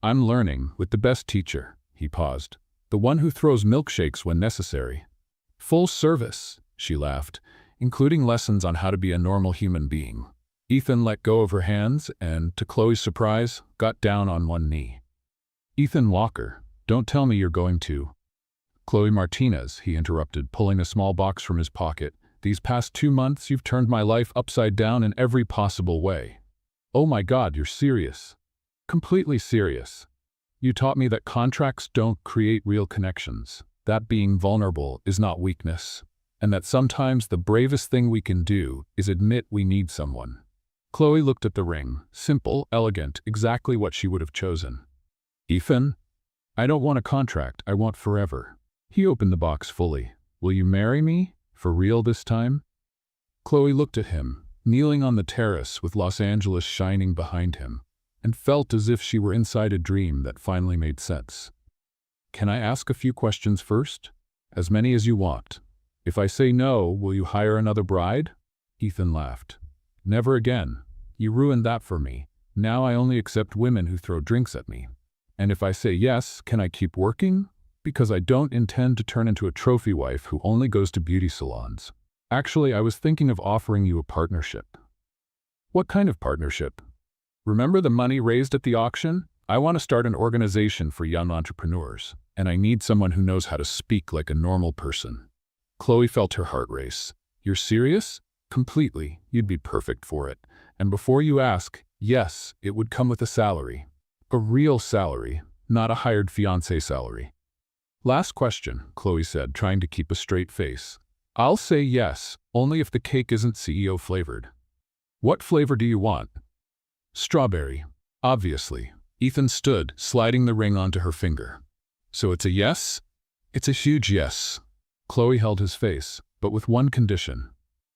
"I'm learning with the best teacher." He paused. "The one who throws milkshakes when necessary." "Full service," she laughed, "including lessons on how to be a normal human being." Ethan let go of her hands and, to Chloe's surprise, got down on one knee. "Ethan Walker, don't tell me you're going to—" "Chloe Martinez," he interrupted, pulling a small box from his pocket. "These past 2 months, you've turned my life upside down in every possible way." "Oh my God, you're serious." "Completely serious. You taught me that contracts don't create real connections, that being vulnerable is not weakness, and that sometimes the bravest thing we can do is admit we need someone." Chloe looked at the ring, simple, elegant, exactly what she would have chosen. "Ethan, I don't want a contract, I want forever." He opened the box fully. "Will you marry me? For real this time?" Chloe looked at him, kneeling on the terrace with Los Angeles shining behind him, and felt as if she were inside a dream that finally made sense. "Can I ask a few questions first?" "As many as you want." "If I say no, will you hire another bride?" Ethan laughed. "Never again. You ruined that for me. Now I only accept women who throw drinks at me." "And if I say yes, can I keep working? Because I don't intend to turn into a trophy wife who only goes to beauty salons." "Actually, I was thinking of offering you a partnership." "What kind of partnership?" "Remember the money raised at the auction? I want to start an organization for young entrepreneurs, and I need someone who knows how to speak like a normal person." Chloe felt her heart race. "You're serious?" "Completely. You'd be perfect for it. And before you ask, yes, it would come with a salary. A real salary, not a hired fiancé salary." "Last question," Chloe said, trying to keep a straight face. "I'll say yes, only if the cake isn't CEO flavored." "What flavor do you want?" "Strawberry." "Obviously." Ethan stood, sliding the ring onto her finger. "So it's a yes?" It's a huge yes. Chloe held his face, but with one condition.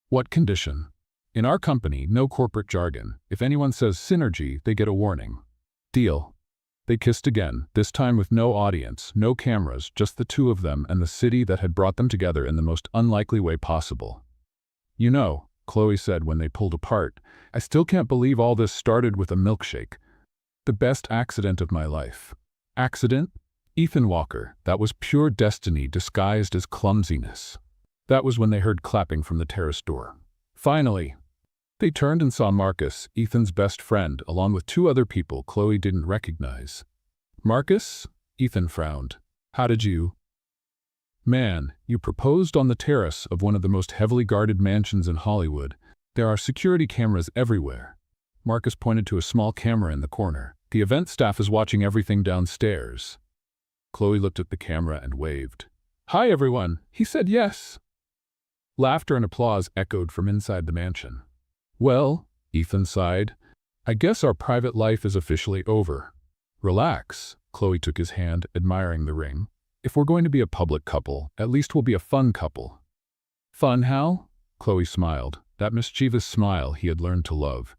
What condition? In our company, no corporate jargon. If anyone says synergy, they get a warning. Deal. They kissed again, this time with no audience, no cameras, just the two of them and the city that had brought them together in the most unlikely way possible. You know, Chloe said when they pulled apart, I still can't believe all this started with a milkshake. The best accident of my life. Accident? Ethan Walker, that was pure destiny disguised as clumsiness. That was when they heard clapping from the terrace door. Finally, they turned and saw Marcus, Ethan's best friend, along with two other people Chloe didn't recognize. Marcus? Ethan frowned. How did you? Man, you proposed on the terrace of one of the most heavily guarded mansions in Hollywood. There are security cameras everywhere. Marcus pointed to a small camera in the corner. The event staff is watching everything downstairs. Chloe looked at the camera and waved. Hi everyone, he said yes. Laughter and applause echoed from inside the mansion. Well, Ethan sighed, I guess our private life is officially over. Relax, Chloe took his hand, admiring the ring. If we're going to be a public couple, at least we'll be a fun couple. Fun how? Chloe smiled, that mischievous smile he had learned to love.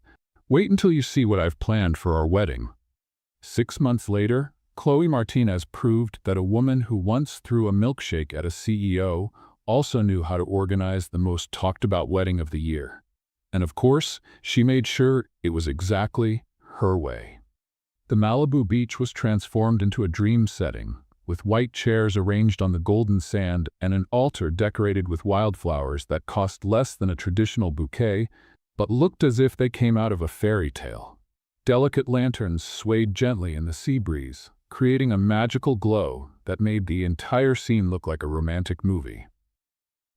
Wait until you see what I've planned for our wedding. 6 months later, Chloe Martinez proved that a woman who once threw a milkshake at a CEO also knew how to organize the most talked-about wedding of the year. And of course, she made sure it was exactly her way. The Malibu beach was transformed into a dream setting, with white chairs arranged on the golden sand and an altar decorated with wildflowers that cost less than a traditional bouquet, but looked as if they came out of a fairy tale. Delicate lanterns swayed gently in the sea breeze, creating a magical glow that made the entire scene look like a romantic movie.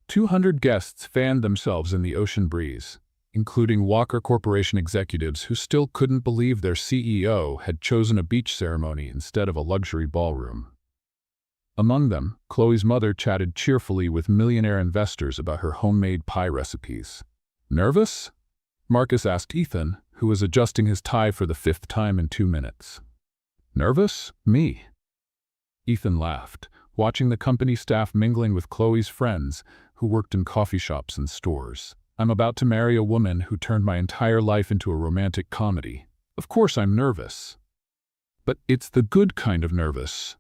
200 guests fanned themselves in the ocean breeze, including Walker Corporation executives who still couldn't believe their CEO had chosen a beach ceremony instead of a luxury ballroom. Among them, Chloe's mother chatted cheerfully with millionaire investors about her homemade pie recipes. Nervous? Marcus asked Ethan, who was adjusting his tie for the 5th time in 2 minutes. Nervous? Me. Ethan laughed, watching the company staff mingling with Chloe's friends who worked in coffee shops and stores. I'm about to marry a woman who turned my entire life into a romantic comedy. Of course I'm nervous. But it's the good kind of nervous.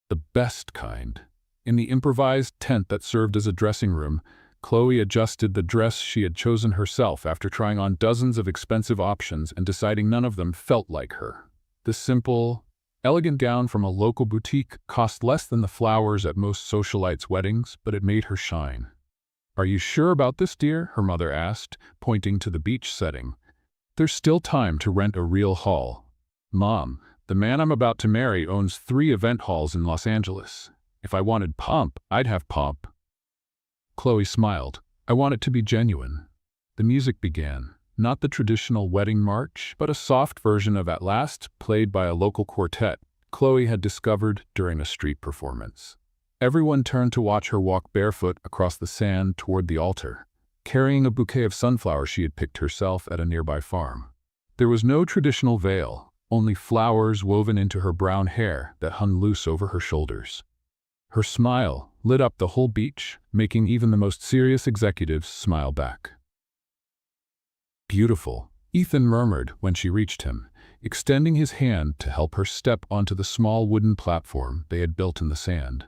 The best kind. In the improvised tent that served as a dressing room, Chloe adjusted the dress she had chosen herself after trying on dozens of expensive options and deciding none of them felt like her. The simple, elegant gown from a local boutique cost less than the flowers at most socialites' weddings, but it made her shine. Are you sure about this, dear? Her mother asked, pointing to the beach setting. There's still time to rent a real hall. Mom, the man I'm about to marry owns 3 event halls in Los Angeles. If I wanted pomp, I'd have pomp. Chloe smiled. I want it to be genuine. The music began. Not the traditional wedding march, but a soft version of At Last, played by a local quartet Chloe had discovered during a street performance. Everyone turned to watch her walk barefoot across the sand toward the altar, carrying a bouquet of sunflowers she had picked herself at a nearby farm. There was no traditional veil, only flowers woven into her brown hair that hung loose over her shoulders. Her smile lit up the whole beach, making even the most serious executives smile back. Beautiful, Ethan murmured when she reached him, extending his hand to help her step onto the small wooden platform they had built in the sand.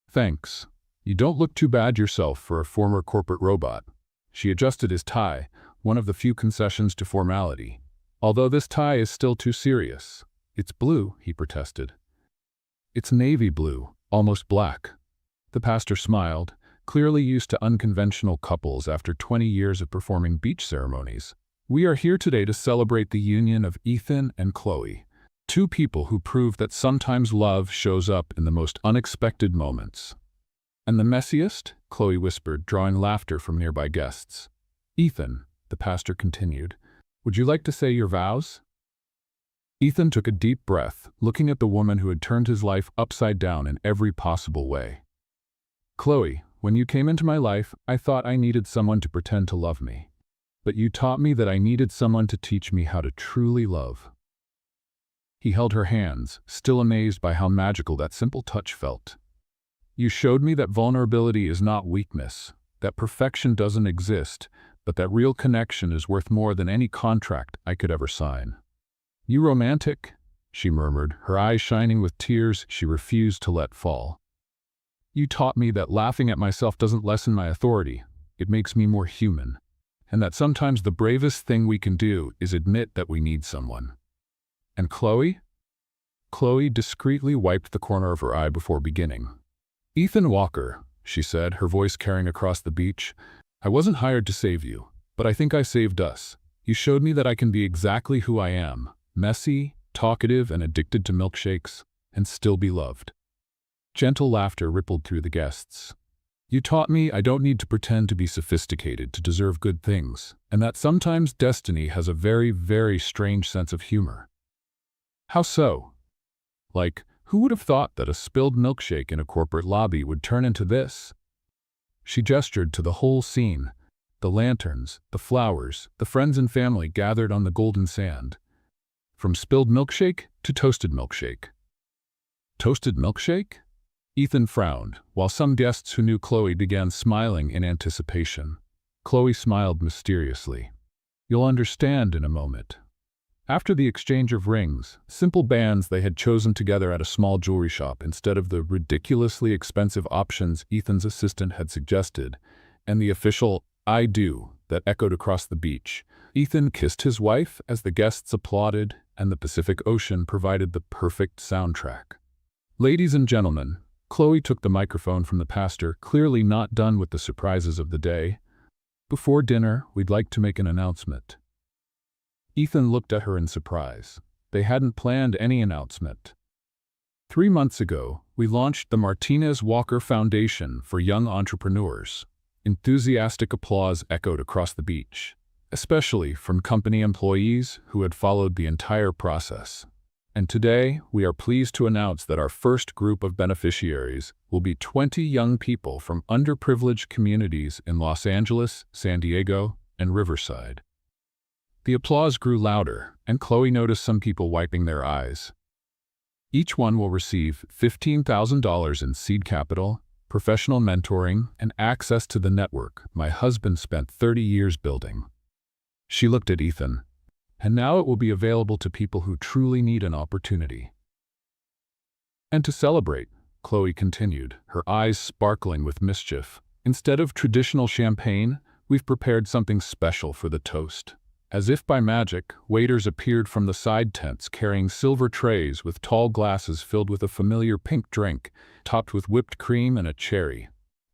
Thanks. You don't look too bad yourself for a former corporate robot. She adjusted his tie, one of the few concessions to formality. Although this tie is still too serious. It's blue, he protested. It's navy blue, almost black. The pastor smiled, clearly used to unconventional couples after 20 years of performing beach ceremonies. We are here today to celebrate the union of Ethan and Chloe, 2 people who prove that sometimes love shows up in the most unexpected moments. And the messiest? Chloe whispered, drawing laughter from nearby guests. Ethan, the pastor continued, would you like to say your vows? Ethan took a deep breath, looking at the woman who had turned his life upside down in every possible way. Chloe, when you came into my life, I thought I needed someone to pretend to love me. But you taught me that I needed someone to teach me how to truly love. He held her hands, still amazed by how magical that simple touch felt. You showed me that vulnerability is not weakness, that perfection doesn't exist, but that real connection is worth more than any contract I could ever sign. You romantic, she murmured, her eyes shining with tears she refused to let fall. You taught me that laughing at myself doesn't lessen my authority, it makes me more human, and that sometimes the bravest thing we can do is admit that we need someone. And Chloe? Chloe discreetly wiped the corner of her eye before beginning. Ethan Walker, she said, her voice carrying across the beach, I wasn't hired to save you, but I think I saved us. You showed me that I can be exactly who I am, messy, talkative, and addicted to milkshakes, and still be loved. Gentle laughter rippled through the guests. You taught me I don't need to pretend to be sophisticated to deserve good things, and that sometimes destiny has a very, very strange sense of humor. How so? Like, who would have thought that a spilled milkshake in a corporate lobby would turn into this? She gestured to the whole scene, the lanterns, the flowers, the friends and family gathered on the golden sand. From spilled milkshake to toasted milkshake. Toasted milkshake? Ethan frowned, while some guests who knew Chloe began smiling in anticipation. Chloe smiled mysteriously. You'll understand in a moment. After the exchange of rings, simple bands they had chosen together at a small jewelry shop instead of the ridiculously expensive options Ethan's assistant had suggested, and the official "I do" that echoed across the beach, Ethan kissed his wife as the guests applauded, and the Pacific Ocean provided the perfect soundtrack. Ladies and gentlemen, Chloe took the microphone from the pastor, clearly not done with the surprises of the day. Before dinner, we'd like to make an announcement. Ethan looked at her in surprise. They hadn't planned any announcement. 3 months ago, we launched the Martinez Walker Foundation for Young Entrepreneurs. Enthusiastic applause echoed across the beach, especially from company employees who had followed the entire process. And today, we are pleased to announce that our first group of beneficiaries will be 20 young people from underprivileged communities in Los Angeles, San Diego, and Riverside. The applause grew louder, and Chloe noticed some people wiping their eyes. Each one will receive $15,000 in seed capital, professional mentoring, and access to the network my husband spent 30 years building. She looked at Ethan. And now it will be available to people who truly need an opportunity. And to celebrate, Chloe continued, her eyes sparkling with mischief, instead of traditional champagne, we've prepared something special for the toast. As if by magic, waiters appeared from the side tents carrying silver trays with tall glasses filled with a familiar pink drink, topped with whipped cream and a cherry.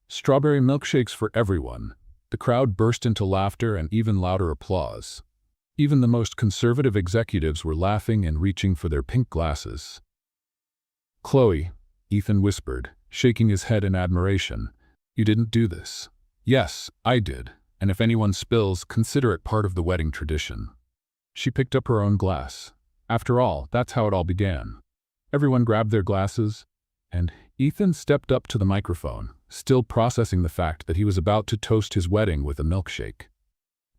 Strawberry milkshakes for everyone. The crowd burst into laughter and even louder applause. Even the most conservative executives were laughing and reaching for their pink glasses. Chloe, Ethan whispered, shaking his head in admiration, you didn't do this. Yes, I did. And if anyone spills, consider it part of the wedding tradition. She picked up her own glass. After all, that's how it all began. Everyone grabbed their glasses, and Ethan stepped up to the microphone, still processing the fact that he was about to toast his wedding with a milkshake.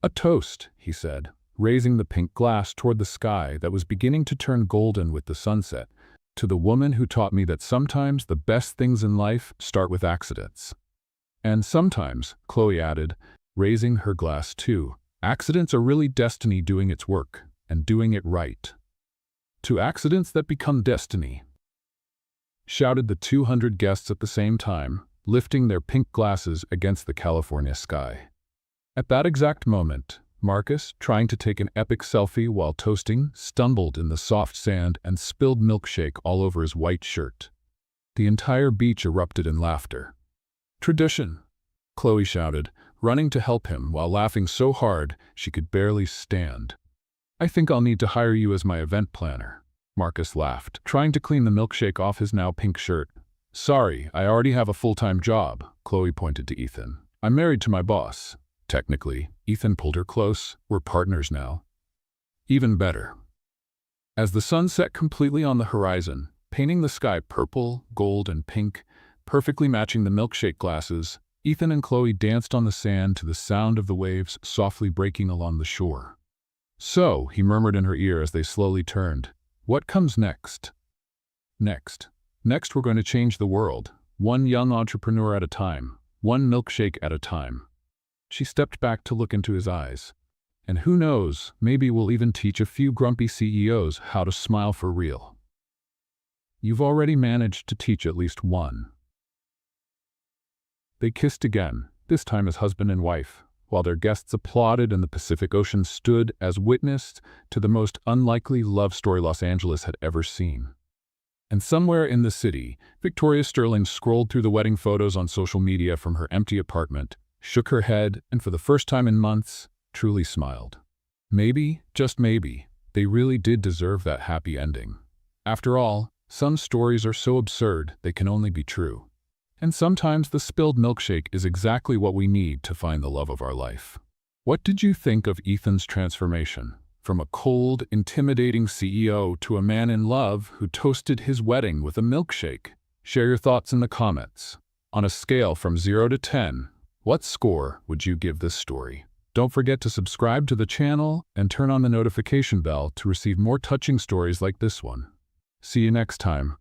A toast, he said, raising the pink glass toward the sky that was beginning to turn golden with the sunset, to the woman who taught me that sometimes the best things in life start with accidents. And sometimes, Chloe added, raising her glass too, accidents are really destiny doing its work, and doing it right. To accidents that become destiny, shouted the 200 guests at the same time, lifting their pink glasses against the California sky. At that exact moment, Marcus, trying to take an epic selfie while toasting, stumbled in the soft sand and spilled milkshake all over his white shirt. The entire beach erupted in laughter. Tradition, Chloe shouted, running to help him while laughing so hard she could barely stand. I think I'll need to hire you as my event planner, Marcus laughed, trying to clean the milkshake off his now pink shirt. Sorry, I already have a full-time job, Chloe pointed to Ethan. I'm married to my boss. Technically, Ethan pulled her close. We're partners now. Even better. As the sun set completely on the horizon, painting the sky purple, gold, and pink, perfectly matching the milkshake glasses, Ethan and Chloe danced on the sand to the sound of the waves softly breaking along the shore. So, he murmured in her ear as they slowly turned, what comes next? Next we're going to change the world. one young entrepreneur at a time, one milkshake at a time. She stepped back to look into his eyes. And who knows, maybe we'll even teach a few grumpy CEOs how to smile for real. You've already managed to teach at least one. They kissed again, this time as husband and wife, while their guests applauded and the Pacific Ocean stood as witness to the most unlikely love story Los Angeles had ever seen. And somewhere in the city, Victoria Sterling scrolled through the wedding photos on social media from her empty apartment, shook her head, and for the first time in months, truly smiled. Maybe, just maybe, they really did deserve that happy ending. After all, some stories are so absurd they can only be true. And sometimes the spilled milkshake is exactly what we need to find the love of our life. What did you think of Ethan's transformation? From a cold, intimidating CEO to a man in love who toasted his wedding with a milkshake? Share your thoughts in the comments. On a scale from 0 to 10, what score would you give this story? Don't forget to subscribe to the channel and turn on the notification bell to receive more touching stories like this one. See you next time.